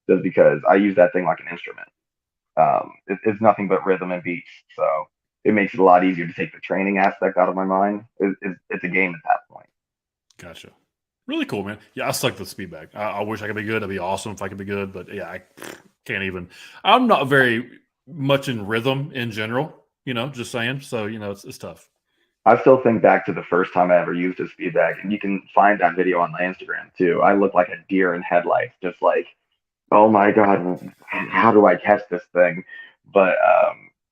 just because I use that thing like an instrument. It's nothing but rhythm and beats, so it makes it a lot easier to take the training aspect out of my mind. It's a game at that point. Gotcha. Really cool, man. Yeah, I suck with speed bag. I wish I could be good. That'd be awesome if I could be good, but yeah, I can't even. I'm not very much in rhythm in general. Just saying. So it's tough. I still think back to the first time I ever used a speed bag, and you can find that video on my Instagram too. I look like a deer in headlights, just like, oh my god, how do I catch this thing? But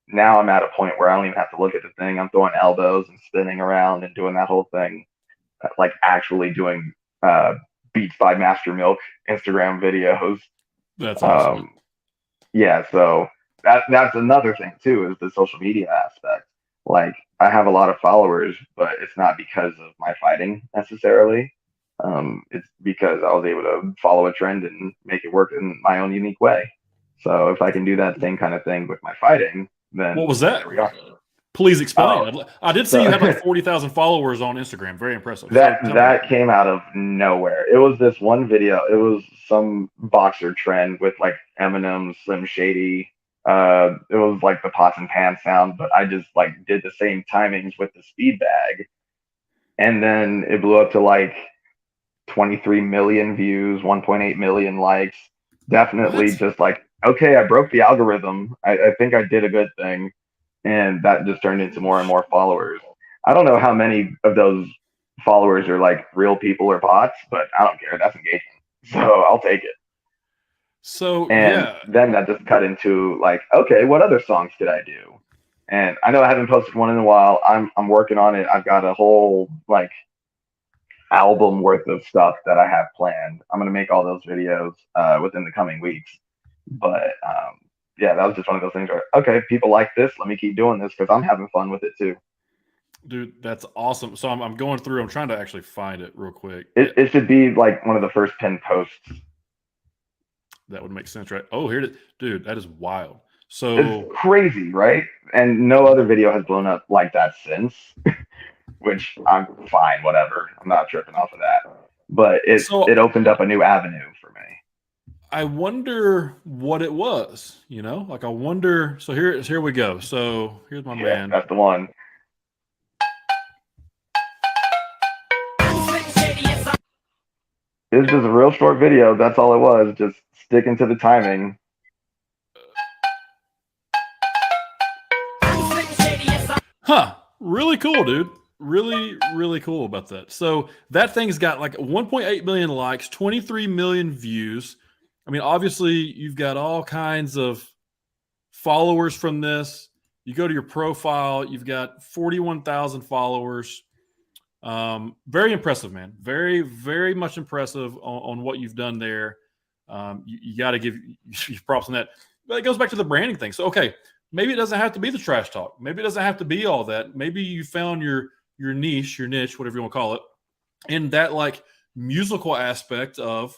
now I'm at a point where I don't even have to look at the thing. I'm throwing elbows and spinning around and doing that whole thing, like actually doing uh, Beats by Master Milk Instagram videos. That's awesome, man. Um, yeah, so that's another thing too, is the social media aspect. Like, I have a lot of followers, but it's not because of my fighting necessarily. It's because I was able to follow a trend and make it work in my own unique way. So if I can do that same kind of thing with my fighting, What was then that? there we are. Please explain. Oh, I did see you so had like 40,000 followers on Instagram. Very impressive. So that tell me about that came out of nowhere. It was this one video. It was some boxer trend with like Eminem, Slim Shady. It was like the pots and pans sound, but I just like did the same timings with the speed bag, and then it blew up to like 23 million views, 1.8 million likes. Definitely what? just like, okay, I broke the algorithm. I think I did a good thing, and that just turned into more and more followers. I don't know how many of those followers are like real people or bots, but I don't care. That's engagement. So I'll take it. So And yeah, then that just cut into like, okay, what other songs could I do? And I know I haven't posted one in a while. I'm working on it. I've got a whole like album worth of stuff that I have planned. I'm gonna make all those videos within the coming weeks. But yeah, that was just one of those things where, okay, people like this. Let me keep doing this because I'm having fun with it too. Dude, that's awesome. So I'm going through. I'm trying to actually find it real quick. It should be like one of the first pinned posts. That would make sense, right? Oh, here it is. Dude, that is wild. So It's crazy, right? And no other video has blown up like that since, which I'm fine, whatever. I'm not tripping off of that. But it opened up a new avenue for me. I wonder what it was, like I wonder. So here we go. So here's my man. That's the one. It was just a real short video. That's all it was. Just sticking to the timing. Huh. Really cool, dude. Really, really cool about that. So that thing's got like 1.8 million likes, 23 million views. I mean, obviously, you've got all kinds of followers from this. You go to your profile, you've got 41,000 followers. Very impressive, man. Very, very much impressive on what you've done there. You got to give you props on that. But it goes back to the branding thing. So, okay, maybe it doesn't have to be the trash talk. Maybe it doesn't have to be all that. Maybe you found your niche, whatever you want to call it, in that like musical aspect of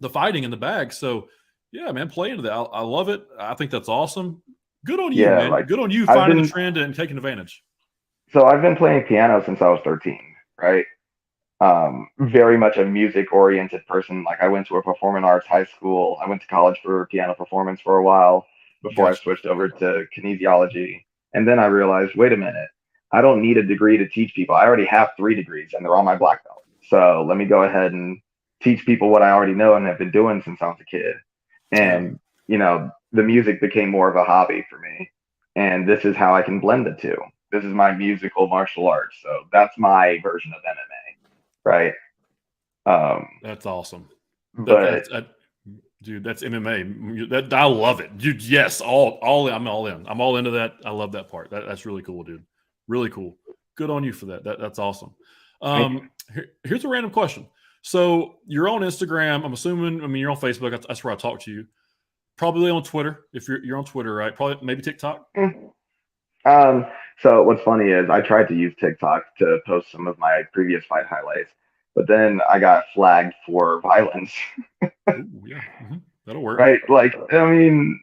the fighting in the bag. So, yeah, man, play into that. I love it. I think that's awesome. Good on you, man. Like, good on you finding the trend and taking advantage. So I've been playing piano since I was 13, right? Very much a music-oriented person. Like I went to a performing arts high school. I went to college for piano performance for a while before I switched over to kinesiology. And then I realized, wait a minute, I don't need a degree to teach people. I already have 3 degrees and they're all my black belt. So let me go ahead and teach people what I already know and have been doing since I was a kid. And, the music became more of a hobby for me. And this is how I can blend the two. This is my musical martial arts. So that's my version of MMA, right? That's awesome. But dude, that's MMA. I love it, dude. Yes, I'm all in. I'm all into that. I love that part. That's really cool, dude. Really cool. Good on you for that. That's awesome. Here's a random question. So you're on Instagram. I'm assuming. I mean, you're on Facebook. That's where I talk to you. Probably on Twitter. If you're on Twitter, right? Probably maybe TikTok. So what's funny is I tried to use TikTok to post some of my previous fight highlights, but then I got flagged for violence. Ooh, yeah, that'll work. Right? Like, I mean,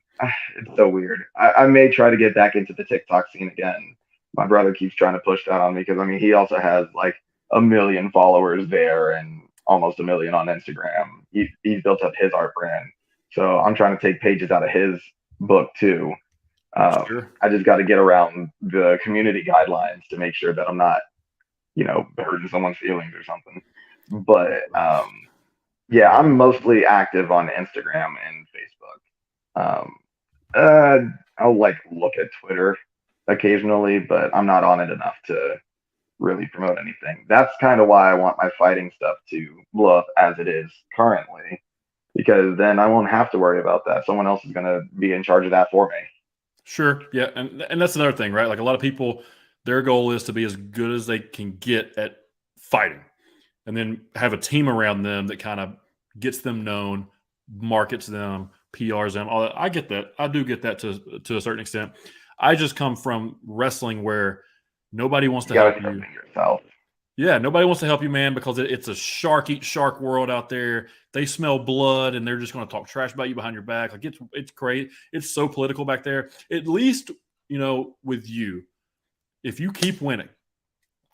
it's so weird. I may try to get back into the TikTok scene again. My brother keeps trying to push that on me because I mean he also has like 1 million followers there and almost 1 million on Instagram. He's built up his art brand, so I'm trying to take pages out of his book too. Sure. I just got to get around the community guidelines to make sure that I'm not, hurting someone's feelings or something. But yeah, I'm mostly active on Instagram and Facebook. I'll like look at Twitter occasionally, but I'm not on it enough to really promote anything. That's kind of why I want my fighting stuff to blow up as it is currently, because then I won't have to worry about that. Someone else is going to be in charge of that for me. Sure. Yeah. And that's another thing, right? Like a lot of people, their goal is to be as good as they can get at fighting and then have a team around them that kind of gets them known, markets them, PRs them. All that. I get that. I do get that to a certain extent. I just come from wrestling where nobody wants to help you. Yourself. Yeah, nobody wants to help you, man, because it's a shark eat shark world out there. They smell blood, and they're just going to talk trash about you behind your back. Like it's great. It's so political back there. At least with you, if you keep winning,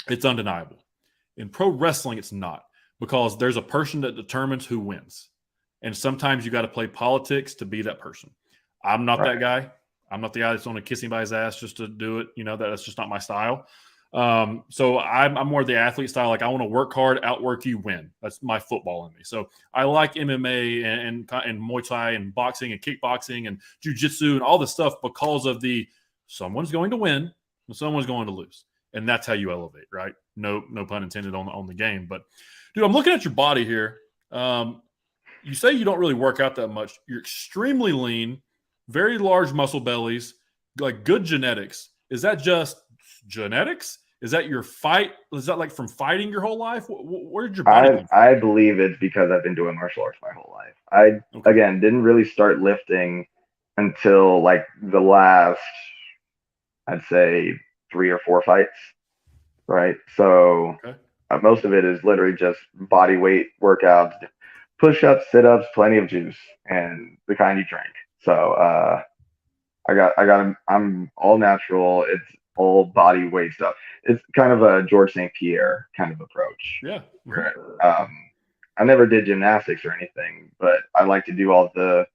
it's undeniable. In pro wrestling, it's not, because there's a person that determines who wins, and sometimes you got to play politics to be that person. I'm not that guy. I'm not the guy that's going to kiss anybody's ass just to do it. That's just not my style. So I'm more the athlete style. Like I want to work hard, outwork you, win. That's my football in me. So I like MMA and Muay Thai and boxing and kickboxing and jiu-jitsu and all this stuff because of someone's going to win and someone's going to lose. And that's how you elevate, right? No pun intended on the game. But dude, I'm looking at your body here. You say you don't really work out that much. You're extremely lean, very large muscle bellies, like good genetics. Is that just genetics? Is that your fight? Is that like from fighting your whole life? Where did your body come from? I believe it's because I've been doing martial arts my whole life. I Okay. again didn't really start lifting until like the last, I'd say, 3 or 4 fights, right? So Okay. most of it is literally just body weight workouts, push-ups, sit-ups, plenty of juice, and the kind you drink. So I'm all natural. It's all body weight stuff. It's kind of a George St. Pierre kind of approach. Yeah. Where, I never did gymnastics or anything, but I like to do all the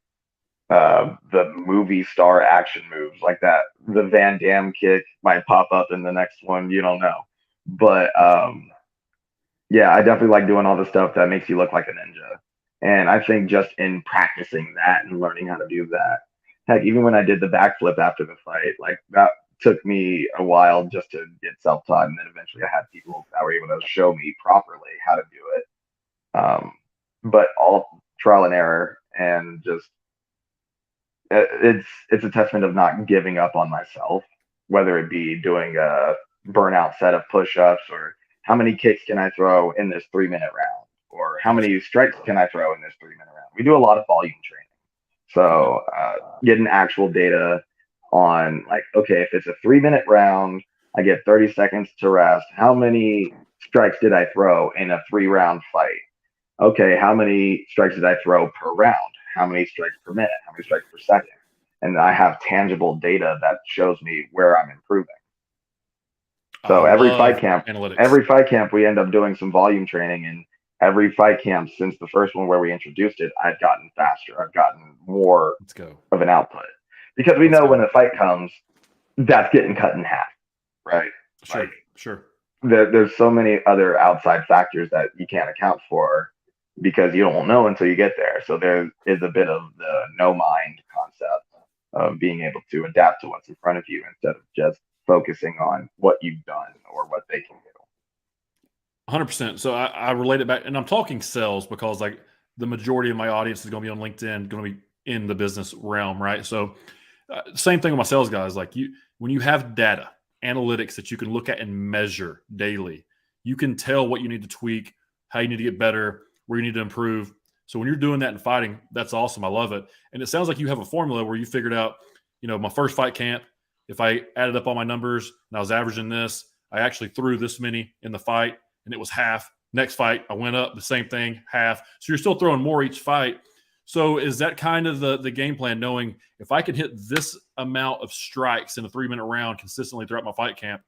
movie star action moves like that. The Van Damme kick might pop up in the next one. You don't know, but yeah, I definitely like doing all the stuff that makes you look like a ninja. And I think just in practicing that and learning how to do that, heck, even when I did the backflip after the fight, like that took me a while just to get self-taught, and then eventually I had people that were able to show me properly how to do it. But all trial and error, and just it's a testament of not giving up on myself, whether it be doing a burnout set of push-ups, or how many kicks can I throw in this 3-minute round, or how Gotcha. many strikes can I throw in this 3-minute round. We do a lot of volume training. Okay. So getting actual data on like, okay, if it's a 3-minute round, I get 30 seconds to rest. How many strikes did I throw in a 3-round fight? Okay, how many strikes did I throw per round? How many strikes per minute? How many strikes per second? And I have tangible data that shows me where I'm improving. I So love analytics. every fight camp, we end up doing some volume training, and every fight camp since the first one where we introduced it, I've gotten faster. I've gotten more Let's go. of an output, because we Let's know go. when a fight comes, that's getting cut in half, right? Sure. Like Sure. there's so many other outside factors that you can't account for because you don't know until you get there. So there is a bit of the no mind concept of being able to adapt to what's in front of you instead of just focusing on what you've done or what they can do. 100%. So I relate it back, and I'm talking sales because like the majority of my audience is going to be on LinkedIn, going to be in the business realm, right? So same thing with my sales guys. Like when you have data, analytics that you can look at and measure daily, you can tell what you need to tweak, how you need to get better, where you need to improve. So when you're doing that in fighting, that's awesome. I love it. And it sounds like you have a formula where you figured out, my first fight camp, if I added up all my numbers and I was averaging this, I actually threw this many in the fight and it was half. Next fight, I went up the same thing, half. So you're still throwing more each fight. So is that kind of the game plan, knowing if I can hit this amount of strikes in a 3-minute round consistently throughout my fight camp,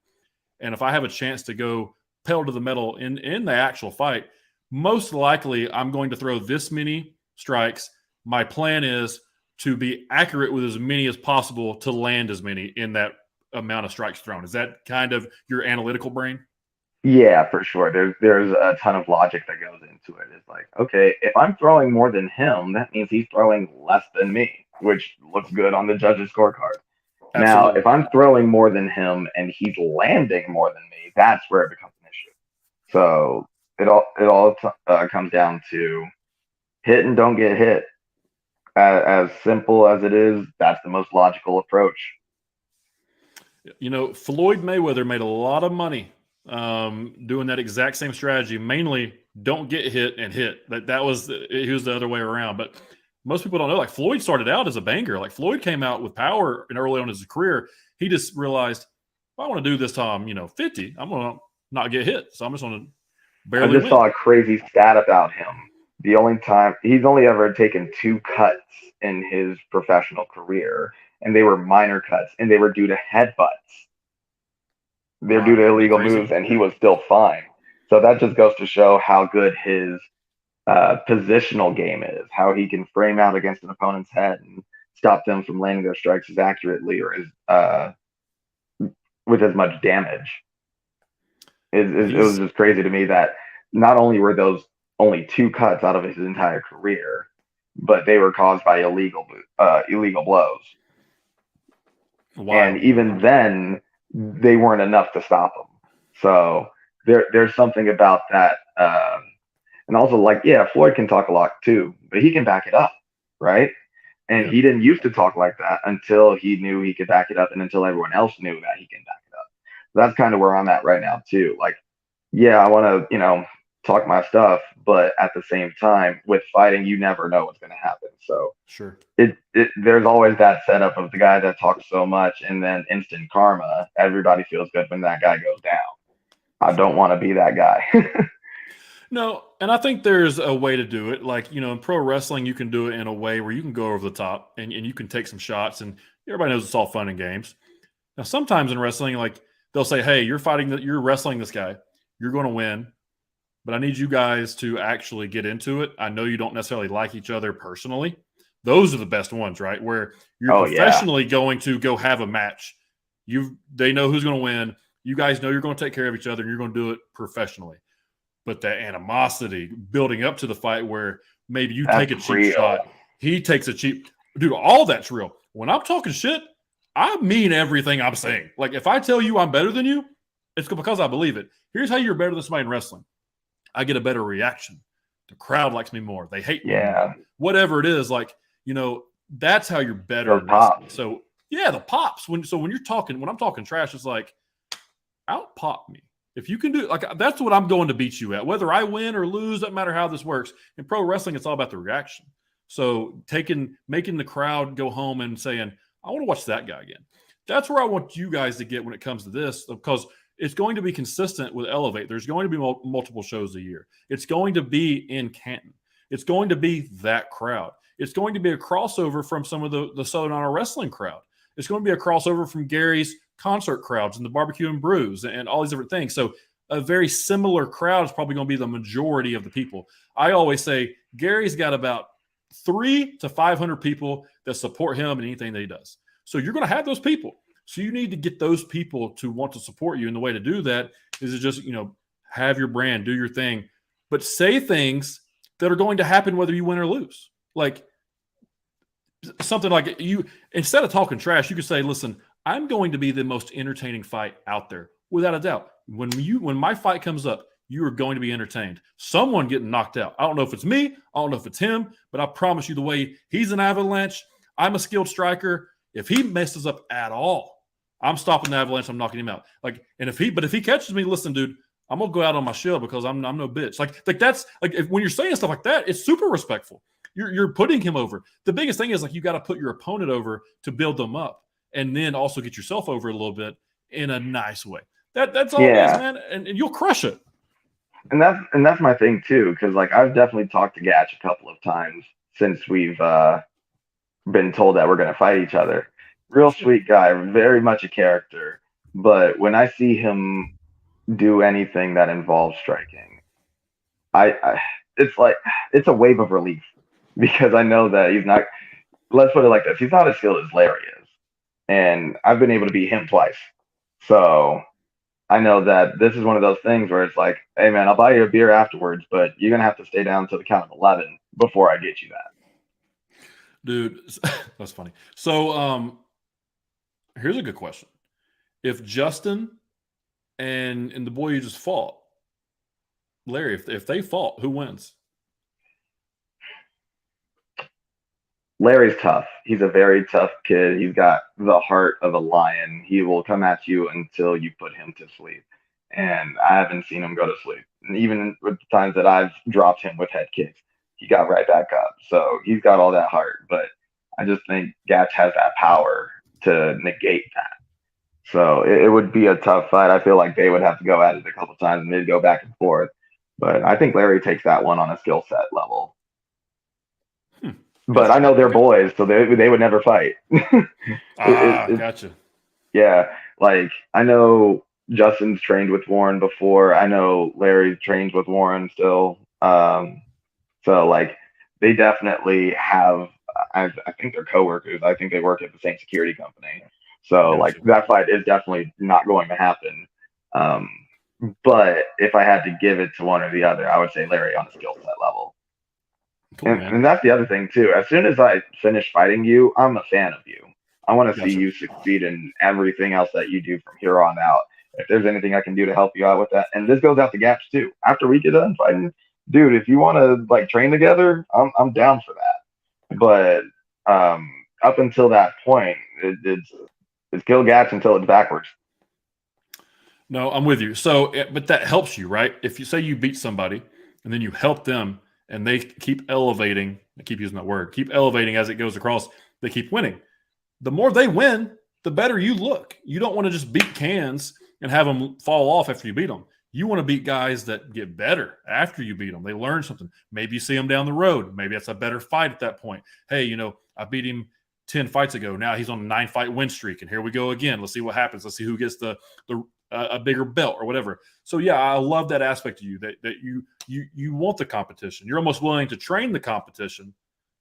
and if I have a chance to go pedal to the metal in the actual fight, most likely I'm going to throw this many strikes. My plan is to be accurate with as many as possible to land as many in that amount of strikes thrown. Is that kind of your analytical brain? Yeah, for sure. There's a ton of logic that goes into it. It's like, okay, if I'm throwing more than him, that means he's throwing less than me, which looks good on the judge's scorecard. Now, Absolutely. if I'm throwing more than him and he's landing more than me, that's where it becomes an issue. So it all comes down to hit and don't get hit. As simple as it is, that's the most logical approach. Floyd Mayweather made a lot of money doing that exact same strategy. Mainly, don't get hit and hit. He was the other way around. But most people don't know. Like Floyd started out as a banger. Like Floyd came out with power and early on in his career. He just realized, if I want to do this till I'm 50, I'm gonna not get hit. So I'm just gonna I barely just win. saw a crazy stat about him. The only time he's only ever taken 2 cuts in his professional career, and they were minor cuts, and they were due to headbutts. They're due Wow, to isn't that illegal crazy? moves, and he was still fine. So that just goes to show how good his positional game is, how he can frame out against an opponent's head and stop them from landing their strikes as accurately or as with as much damage. It was He's just crazy to me that not only were those only 2 cuts out of his entire career, but they were caused by illegal blows. And wild. even then, they weren't enough to stop him. So there's something about that. And also, like, yeah, Floyd can talk a lot too, but he can back it up, right? And Yeah. he didn't used to talk like that until he knew he could back it up, and until everyone else knew that he can back it up. That's kind of where I'm at right now too. Like, yeah, I want to, talk my stuff, but at the same time, with fighting, you never know what's going to happen. So Sure. there's always that setup of the guy that talks so much and then instant karma. Everybody feels good when that guy goes down. I Sure. don't want to be that guy. No, and I think there's a way to do it. Like, in pro wrestling, you can do it in a way where you can go over the top and you can take some shots, and everybody knows it's all fun and games. Now, sometimes in wrestling, like they'll say, hey, you're wrestling this guy. You're going to win, but I need you guys to actually get into it. I know you don't necessarily like each other personally. Those are the best ones, right? Where you're professionally going to go have a match. They know who's going to win. You guys know you're going to take care of each other, and you're going to do it professionally. But that animosity building up to the fight where maybe you take a cheap shot, he takes a cheap – dude, all that's real. When I'm talking shit, I mean everything I'm saying. Like, if I tell you I'm better than you, it's because I believe it. Here's how you're better than somebody in wrestling. I get a better reaction. The crowd likes me more. They hate me more. Whatever it is, like, that's how you're better. So, yeah, the pops. When I'm talking trash, it's like, out pop me. If you can do like that's what I'm going to beat you at. Whether I win or lose, doesn't matter how this works. In pro wrestling, it's all about the reaction. So making the crowd go home and saying, I want to watch that guy again. That's where I want you guys to get when it comes to this, because it's going to be consistent with ELEV8. There's going to be multiple shows a year. It's going to be in Canton. It's going to be that crowd. It's going to be a crossover from some of the Southern Honor Wrestling crowd. It's going to be a crossover from Gary's concert crowds and the barbecue and brews and all these different things. So a very similar crowd is probably going to be the majority of the people. I always say Gary's got about 300 to 500 people that support him in anything that he does. So you're going to have those people. So you need to get those people to want to support you. And the way to do that is to just, have your brand, do your thing, but say things that are going to happen whether you win or lose. Like something like instead of talking trash, you could say, listen, I'm going to be the most entertaining fight out there, without a doubt. When my fight comes up, you are going to be entertained. Someone getting knocked out. I don't know if it's me. I don't know if it's him, but I promise you the way he's an avalanche, I'm a skilled striker. If he messes up at all, I'm stopping the avalanche. I'm knocking him out. But if he catches me, listen, dude, I'm going to go out on my shield because I'm no bitch. Like that's like when you're saying stuff like that, it's super respectful. You're putting him over. The biggest thing is like you got to put your opponent over to build them up. And then also get yourself over a little bit in a nice way. That's all it is, man. And you'll crush it. And that's my thing too, because like I've definitely talked to Gatch a couple of times since we've been told that we're going to fight each other. Real sweet guy, very much a character. But when I see him do anything that involves striking, it's a wave of relief, because I know that he's not. Let's put it like this: he's not as skilled as Larry is. And I've been able to beat him twice. So I know that this is one of those things where it's like, hey, man, I'll buy you a beer afterwards, but you're going to have to stay down to the count of 11 before I get you that. Dude, that's funny. So here's a good question. If Justin and the boy you just fought, Larry, if they fought, who wins? Larry's tough. He's a very tough kid. He's got the heart of a lion. He will come at you until you put him to sleep. And I haven't seen him go to sleep. And even with the times that I've dropped him with head kicks, he got right back up. So he's got all that heart. But I just think Gatch has that power to negate that. So it would be a tough fight. I feel like they would have to go at it a couple times and they'd go back and forth. But I think Larry takes that one on a skill set level. But I know they're boys, so they would never fight. Gotcha. Yeah, like I know Justin's trained with Warren before. I know Larry trains with Warren still. So like they definitely have. I think they're coworkers. I think they work at the same security company. So like that fight is definitely not going to happen. But if I had to give it to one or the other, I would say Larry on a skill set level. Cool, and that's the other thing too. As soon as I finish fighting you, I'm a fan of you. I want to see you succeed in everything else that you do from here on out. If there's anything I can do to help you out with that, and this goes out to Gatch too. After we get done fighting, dude, if you want to like train together, I'm down for that. But up until that point, it's kill Gatch until it's backwards. No, I'm with you. So, but that helps you, right? If you say you beat somebody and then you help them and they keep elevating, I keep using that word, keep elevating as it goes across, they keep winning. The more they win, the better you look. You don't want to just beat cans and have them fall off after you beat them. You want to beat guys that get better after you beat them. They learn something. Maybe you see them down the road. Maybe that's a better fight at that point. Hey, I beat him 10 fights ago. Now he's on a 9-fight win streak. And here we go again. Let's see what happens. Let's see who gets the a bigger belt or whatever. So yeah, I love that aspect of you that you want the competition. You're almost willing to train the competition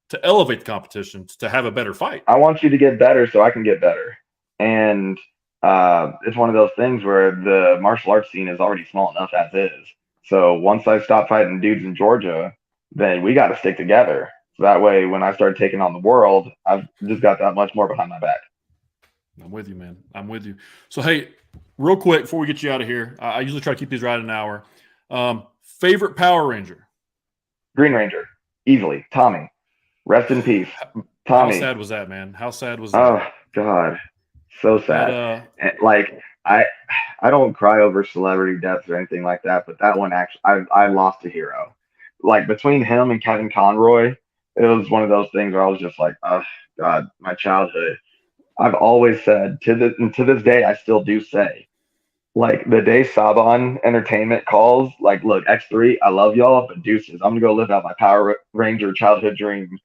to elevate the competition to have a better fight. I want you to get better so I can get better. And it's one of those things where the martial arts scene is already small enough as is. So once I stop fighting dudes in Georgia, then we got to stick together. So that way, when I start taking on the world, I've just got that much more behind my back. I'm with you, man. I'm with you. So, hey, real quick before we get you out of here, I usually try to keep these right at an hour. Favorite Power Ranger? Green Ranger, easily. Tommy, rest in peace. Tommy. How sad was that, man? How sad was that? Oh God, so sad. Like I don't cry over celebrity deaths or anything like that, but that one actually, I lost a hero. Like between him and Kevin Conroy, it was one of those things where I was just like, oh God, my childhood. I've always said to this day, I still do say, like the day Saban Entertainment calls, like, look, X3, I love y'all, but deuces, I'm gonna go live out my Power Ranger childhood dream,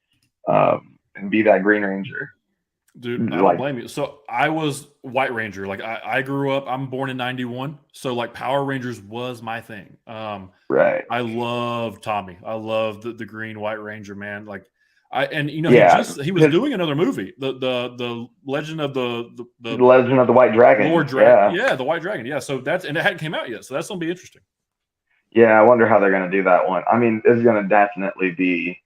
and be that Green Ranger. Dude, I don't blame you. So I was White Ranger. Like I grew up, I'm born in 91. So like Power Rangers was my thing. Right. I love Tommy. I love the Green White Ranger, man. Like he was doing another movie, the Legend of the Legend of the White Dragon. Lord Dragon. Yeah, the White Dragon. Yeah. So it hadn't came out yet. So that's gonna be interesting. Yeah, I wonder how they're gonna do that one. I mean, it's gonna definitely be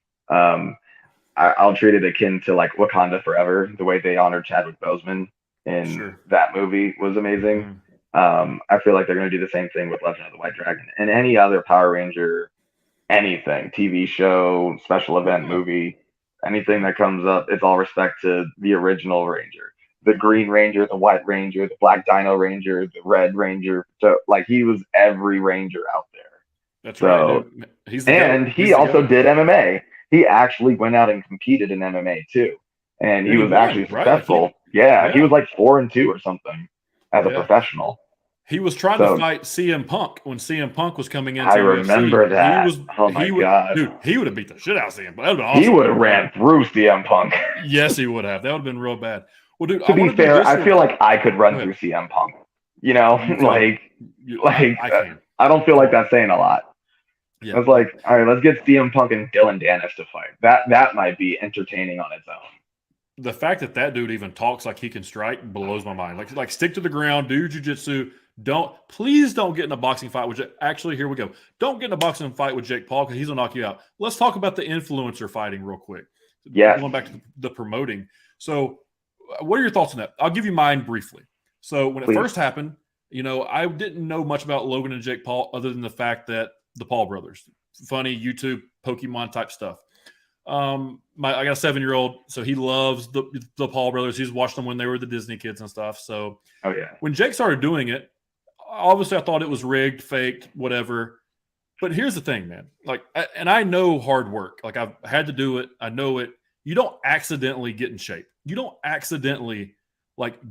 I'll treat it akin to like Wakanda Forever. The way they honored Chadwick Boseman in that movie was amazing. I feel like they're going to do the same thing with Legend of the White Dragon and any other Power Ranger, anything, TV show, special event movie, anything that comes up. It's all respect to the original Ranger, the Green Ranger, the White Ranger, the Black Dino Ranger, the Red Ranger. So like he was every Ranger out there. That's right. He also did MMA. He actually went out and competed in MMA too, and he was actually successful. Right? Yeah, he was like 4-2 or something as a professional. He was trying to fight CM Punk when CM Punk was coming into I remember that. God, dude, he would have beat the shit out of CM Punk. Awesome. He would have ran through CM Punk. Yes, he would have. That would have been real bad. Well, dude, to be fair, I feel like I could run through CM Punk. You know, I don't feel like that's saying a lot. Yeah. I was like, all right, let's get CM Punk and Dylan Dennis to fight. That might be entertaining on its own. The fact that dude even talks like he can strike blows my mind. Like stick to the ground, do jiu-jitsu. Please don't get in a boxing fight with actually, here we go. Don't get in a boxing fight with Jake Paul because he's gonna knock you out. Let's talk about the influencer fighting real quick. Yeah. Going back to the promoting. So what are your thoughts on that? I'll give you mine briefly. So when it first happened, I didn't know much about Logan and Jake Paul other than the fact that the Paul brothers, funny YouTube Pokemon type stuff. I got a 7-year-old, so he loves the Paul brothers. He's watched them when they were the Disney kids and stuff. So when Jake started doing it, obviously I thought it was rigged, faked, whatever. But here's the thing, man. And I know hard work. Like I've had to do it. I know it. You don't accidentally get in shape. You don't accidentally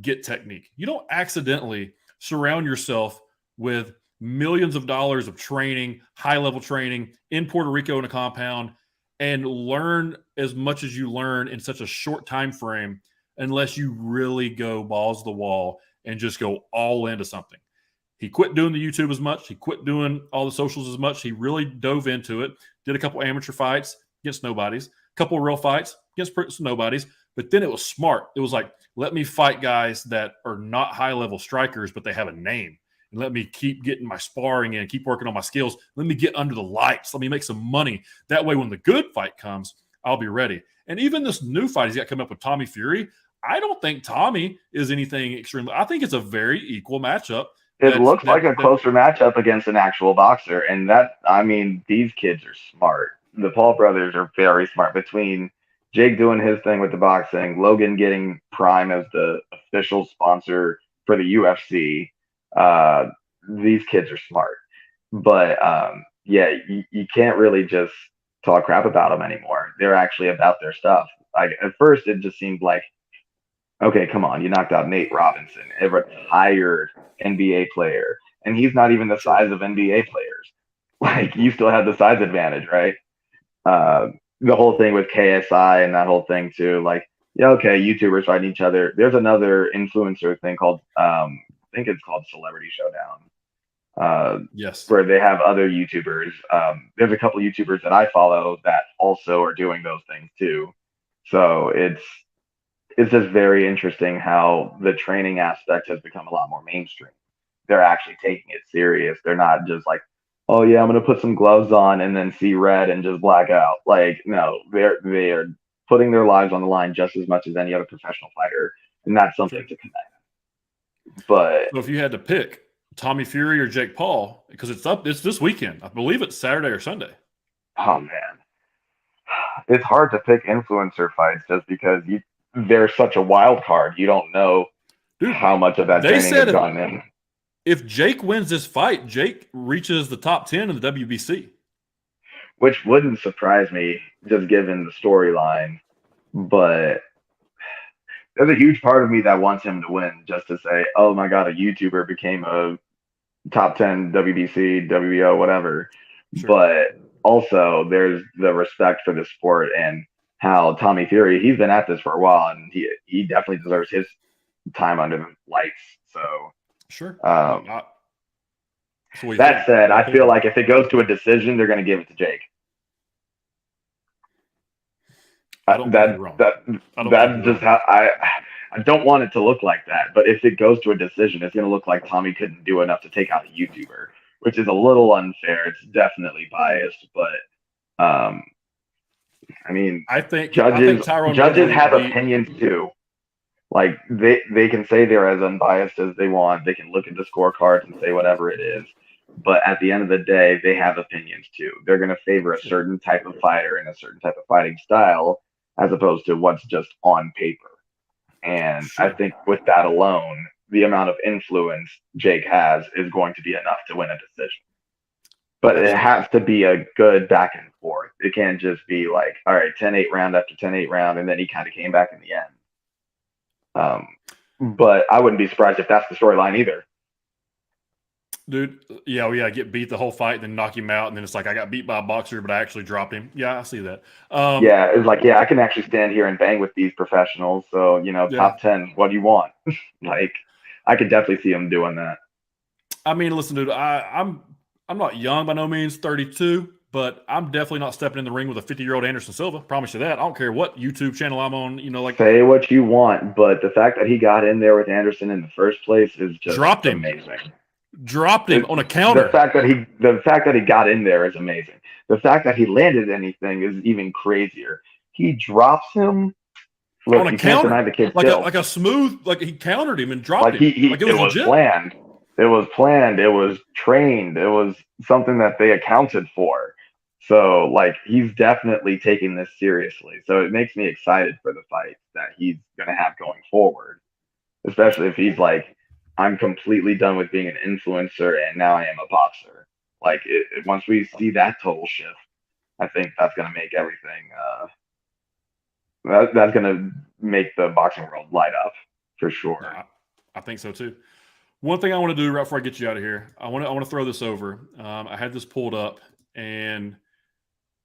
get technique. You don't accidentally surround yourself with millions of dollars of training, high-level training in Puerto Rico in a compound, and learn as much as you learn in such a short time frame unless you really go balls to the wall and just go all into something. He quit doing the YouTube as much. He quit doing all the socials as much. He really dove into it, did a couple amateur fights against nobodies, a couple real fights against nobodies, but then it was smart. It was like, let me fight guys that are not high-level strikers, but they have a name. And let me keep getting my sparring in, keep working on my skills. Let me get under the lights. Let me make some money. That way, when the good fight comes, I'll be ready. And even this new fight he's got coming up with Tommy Fury, I don't think Tommy is anything extremely. I think it's a very equal matchup. It looks like a closer matchup against an actual boxer. And these kids are smart. The Paul brothers are very smart. Between Jake doing his thing with the boxing, Logan getting Prime as the official sponsor for the UFC, these kids are smart. But yeah, you can't really just talk crap about them anymore. They're actually about their stuff. Like at first, it just seemed like, okay, come on, you knocked out Nate Robinson, a retired NBA player, and he's not even the size of NBA players. Like you still have the size advantage, right? The whole thing with KSI and that whole thing too. Like, yeah, okay, YouTubers fighting each other. There's another influencer thing called, I think it's called Celebrity Showdown. Yes. Where they have other YouTubers. There's a couple YouTubers that I follow that also are doing those things too. So it's just very interesting how the training aspect has become a lot more mainstream. They're actually taking it serious. They're not just like, oh yeah, I'm gonna put some gloves on and then see red and just black out. Like, no, they're putting their lives on the line just as much as any other professional fighter, and that's something to commend. But so if you had to pick Tommy Fury or Jake Paul, because it's this weekend. I believe it's Saturday or Sunday. Oh man, it's hard to pick influencer fights just because they're such a wild card. You don't know how much of that training has gone in. If Jake wins this fight, Jake reaches the top 10 in the WBC. Which wouldn't surprise me, just given the storyline. But there's a huge part of me that wants him to win, just to say, oh my God, a YouTuber became a top 10 WBC, WBO, whatever. Sure. But also, there's the respect for the sport and how Tommy Fury, he's been at this for a while, and he definitely deserves his time under the lights. So, sure. That said, I feel like if it goes to a decision, they're going to give it to Jake. That's just how I don't want it to look like that. But if it goes to a decision, it's going to look like Tommy couldn't do enough to take out a YouTuber, which is a little unfair. It's definitely biased, but I mean, I think judges have opinions too. Like they can say they're as unbiased as they want. They can look at the scorecards and say whatever it is. But at the end of the day, they have opinions too. They're going to favor a certain type of fighter and a certain type of fighting style as opposed to what's just on paper. And I think with that alone, the amount of influence Jake has is going to be enough to win a decision. But it has to be a good back and forth. It can't just be like, all right, 10-8 round after 10-8 round, and then he kind of came back in the end. But I wouldn't be surprised if that's the storyline either. Dude, yeah, get beat the whole fight, and then knock him out, and then it's like I got beat by a boxer, but I actually dropped him. Yeah, I see that. Yeah, it's like, yeah, I can actually stand here and bang with these professionals. So, you know, top 10, what do you want? Like, I could definitely see him doing that. I mean, listen, dude, I'm not young by no means, 32, but I'm definitely not stepping in the ring with a 50-year-old Anderson Silva. Promise you that. I don't care what YouTube channel I'm on. You know, like say what you want, but the fact that he got in there with Anderson in the first place is just amazing. Dropped him on a counter. The fact that he got in there is amazing. The fact that he landed anything is even crazier. He drops him. Look, on a counter, like a smooth, like he countered him and dropped him. Like it was planned. It was planned. It was trained. It was something that they accounted for. So, like, he's definitely taking this seriously. So it makes me excited for the fight that he's going to have going forward, especially if he's like, I'm completely done with being an influencer and now I am a boxer. Like, once we see that total shift, I think that's going to make everything. That's going to make the boxing world light up for sure. I think so too. One thing I want to do right before I get you out of here, I want to throw this over. I had this pulled up, and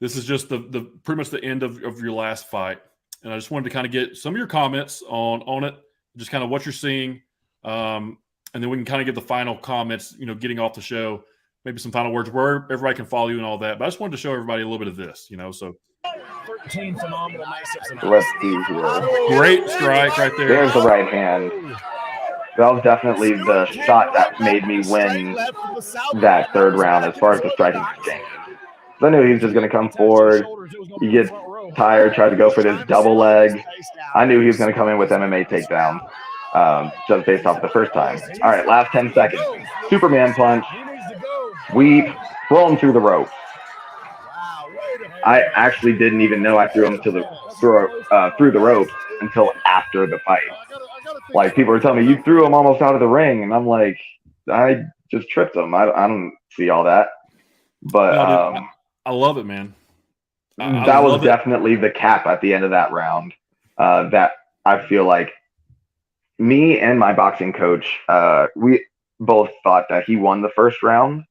this is just the pretty much the end of your last fight, and I just wanted to kind of get some of your comments on it, just kind of what you're seeing, and then we can kind of get the final comments. You know, getting off the show, maybe some final words where everybody can follow you and all that. But I just wanted to show everybody a little bit of this. You know, so 13 phenomenal nice. Let's see here. Great strike right there. There's the right hand. That was definitely the shot that made me win that third round as far as the striking game. I knew he was just going to come forward. He gets tired, tried to go for this double leg. I knew he was going to come in with MMA takedown just based off the first time. All right, last 10 seconds. Superman punch. Sweep. Throw him through the rope. I actually didn't even know I threw him through the rope until after the fight. Like, people were telling me, you threw him almost out of the ring. And I'm like, I just tripped him. I don't see all that. But No, dude, I love it, man. I that was love it. definitely the cap at the end of that round. That I feel like me and my boxing coach, we both thought that he won the first round.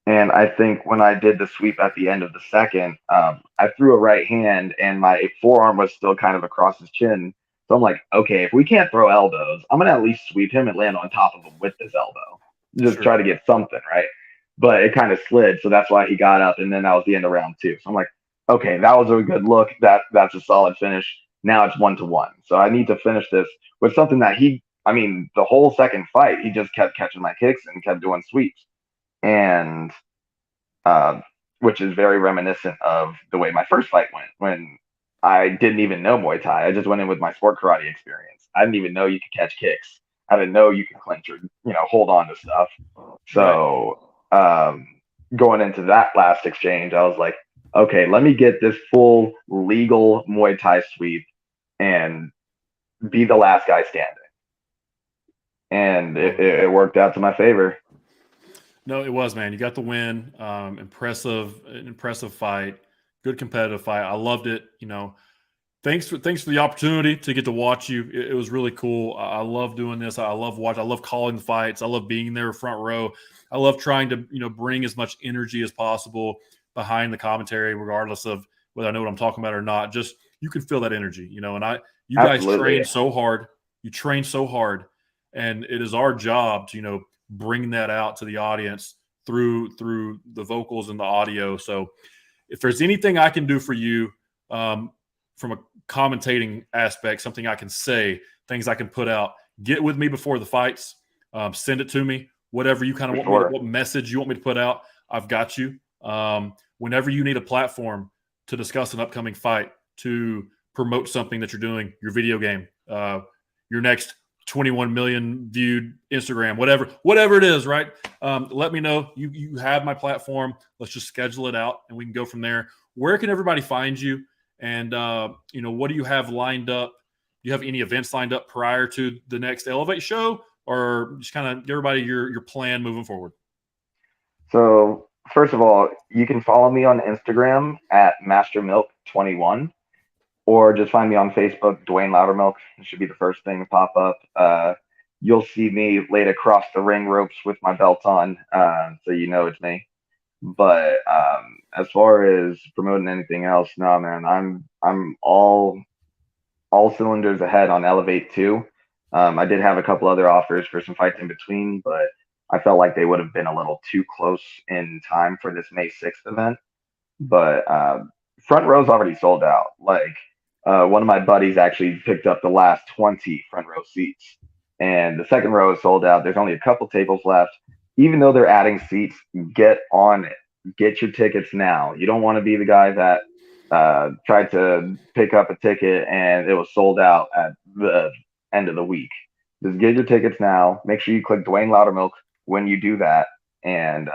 And I think when I did the sweep at the end of the second, I threw a right hand and my forearm was still kind of across his chin. So I'm like, okay, if we can't throw elbows, I'm going to at least sweep him and land on top of him with this elbow. Just try to get something, right? But it kind of slid. So that's why he got up. And then that was the end of round 2. So I'm like, okay, that was a good look. That's a solid finish. Now it's 1-1. So I need to finish this with something that the whole second fight, he just kept catching my kicks and kept doing sweeps. And which is very reminiscent of the way my first fight went when I didn't even know Muay Thai. I just went in with my sport karate experience. I didn't even know you could catch kicks. I didn't know you could clinch or hold on to stuff. So going into that last exchange, I was like, okay, let me get this full legal Muay Thai sweep and be the last guy standing. And it worked out to my favor. No, it was, man. You got the win. Impressive fight. Good competitive fight. I loved it. Thanks for the opportunity to get to watch you. It was really cool. I love doing this. I love watching. I love calling the fights. I love being there front row. I love trying to bring as much energy as possible behind the commentary, regardless of whether I know what I'm talking about or not. Just you can feel that energy, and you guys train so hard. You train so hard, and it is our job to bring that out to the audience through the vocals and the audio. So if there's anything I can do for you from a commentating aspect, something I can say, things I can put out, get with me before the fights, send it to me, whatever you kind of want me, what message you want me to put out, I've got you. Whenever you need a platform to discuss an upcoming fight, to promote something that you're doing, your video game, your next 21 million viewed Instagram, whatever it is, right? Let me know. You have my platform. Let's just schedule it out and we can go from there. Where can everybody find you? And, what do you have lined up? Do you have any events lined up prior to the next ELEV8 show, or just kind of give everybody your plan moving forward? So first of all, you can follow me on Instagram at MasterMilk21. Or just find me on Facebook, Dwayne Loudermilk. It should be the first thing to pop up. You'll see me laid across the ring ropes with my belt on, so it's me. But as far as promoting anything else, no, man, I'm all cylinders ahead on ELEV8 too. I did have a couple other offers for some fights in between, but I felt like they would have been a little too close in time for this May 6th event. But front row's already sold out. One of my buddies actually picked up the last 20 front row seats, and the second row is sold out. There's only a couple tables left. Even though they're adding seats, get on it. Get your tickets now. You don't want to be the guy that tried to pick up a ticket and it was sold out at the end of the week. Just get your tickets now. Make sure you click Dwayne Loudermilk when you do that. And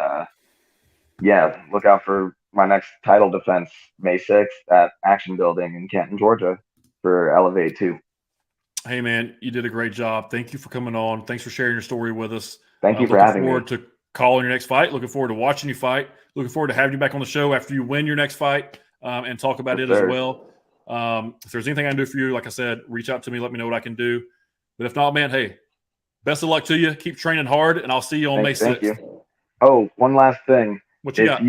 look out for my next title defense May 6th at Action Building in Canton, Georgia for ELEV8 too. Hey man, you did a great job. Thank you for coming on. Thanks for sharing your story with us. Thank you for having me. Looking forward to calling your next fight. Looking forward to watching you fight. Looking forward to having you back on the show after you win your next fight and talk about it as well. If there's anything I can do for you, like I said, reach out to me. Let me know what I can do. But if not, man, hey, best of luck to you. Keep training hard, and I'll see you on May 6th. Thank you. Oh, one last thing. What you got?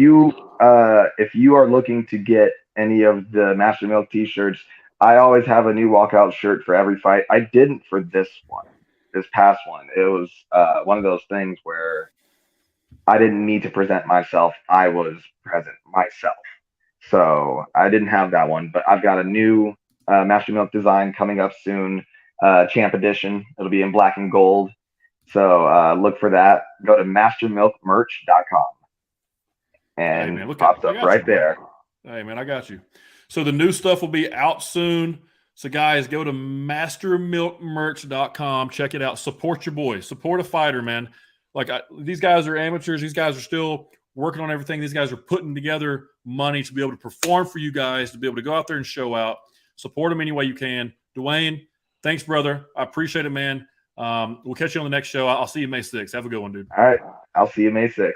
If you are looking to get any of the Master Milk t-shirts, I always have a new walkout shirt for every fight. I didn't for this past one. It was one of those things where I didn't need to present myself. I was present myself. So I didn't have that one, but I've got a new Master Milk design coming up soon, Champ Edition. It'll be in black and gold. So look for that. Go to mastermilkmerch.com. And hey, man, pops up right there. Hey, man, I got you. So the new stuff will be out soon. So, guys, go to mastermilkmerch.com. Check it out. Support your boys. Support a fighter, man. These guys are amateurs. These guys are still working on everything. These guys are putting together money to be able to perform for you guys, to be able to go out there and show out. Support them any way you can. Dwayne, thanks, brother. I appreciate it, man. We'll catch you on the next show. I'll see you May 6th. Have a good one, dude. All right. I'll see you May 6th.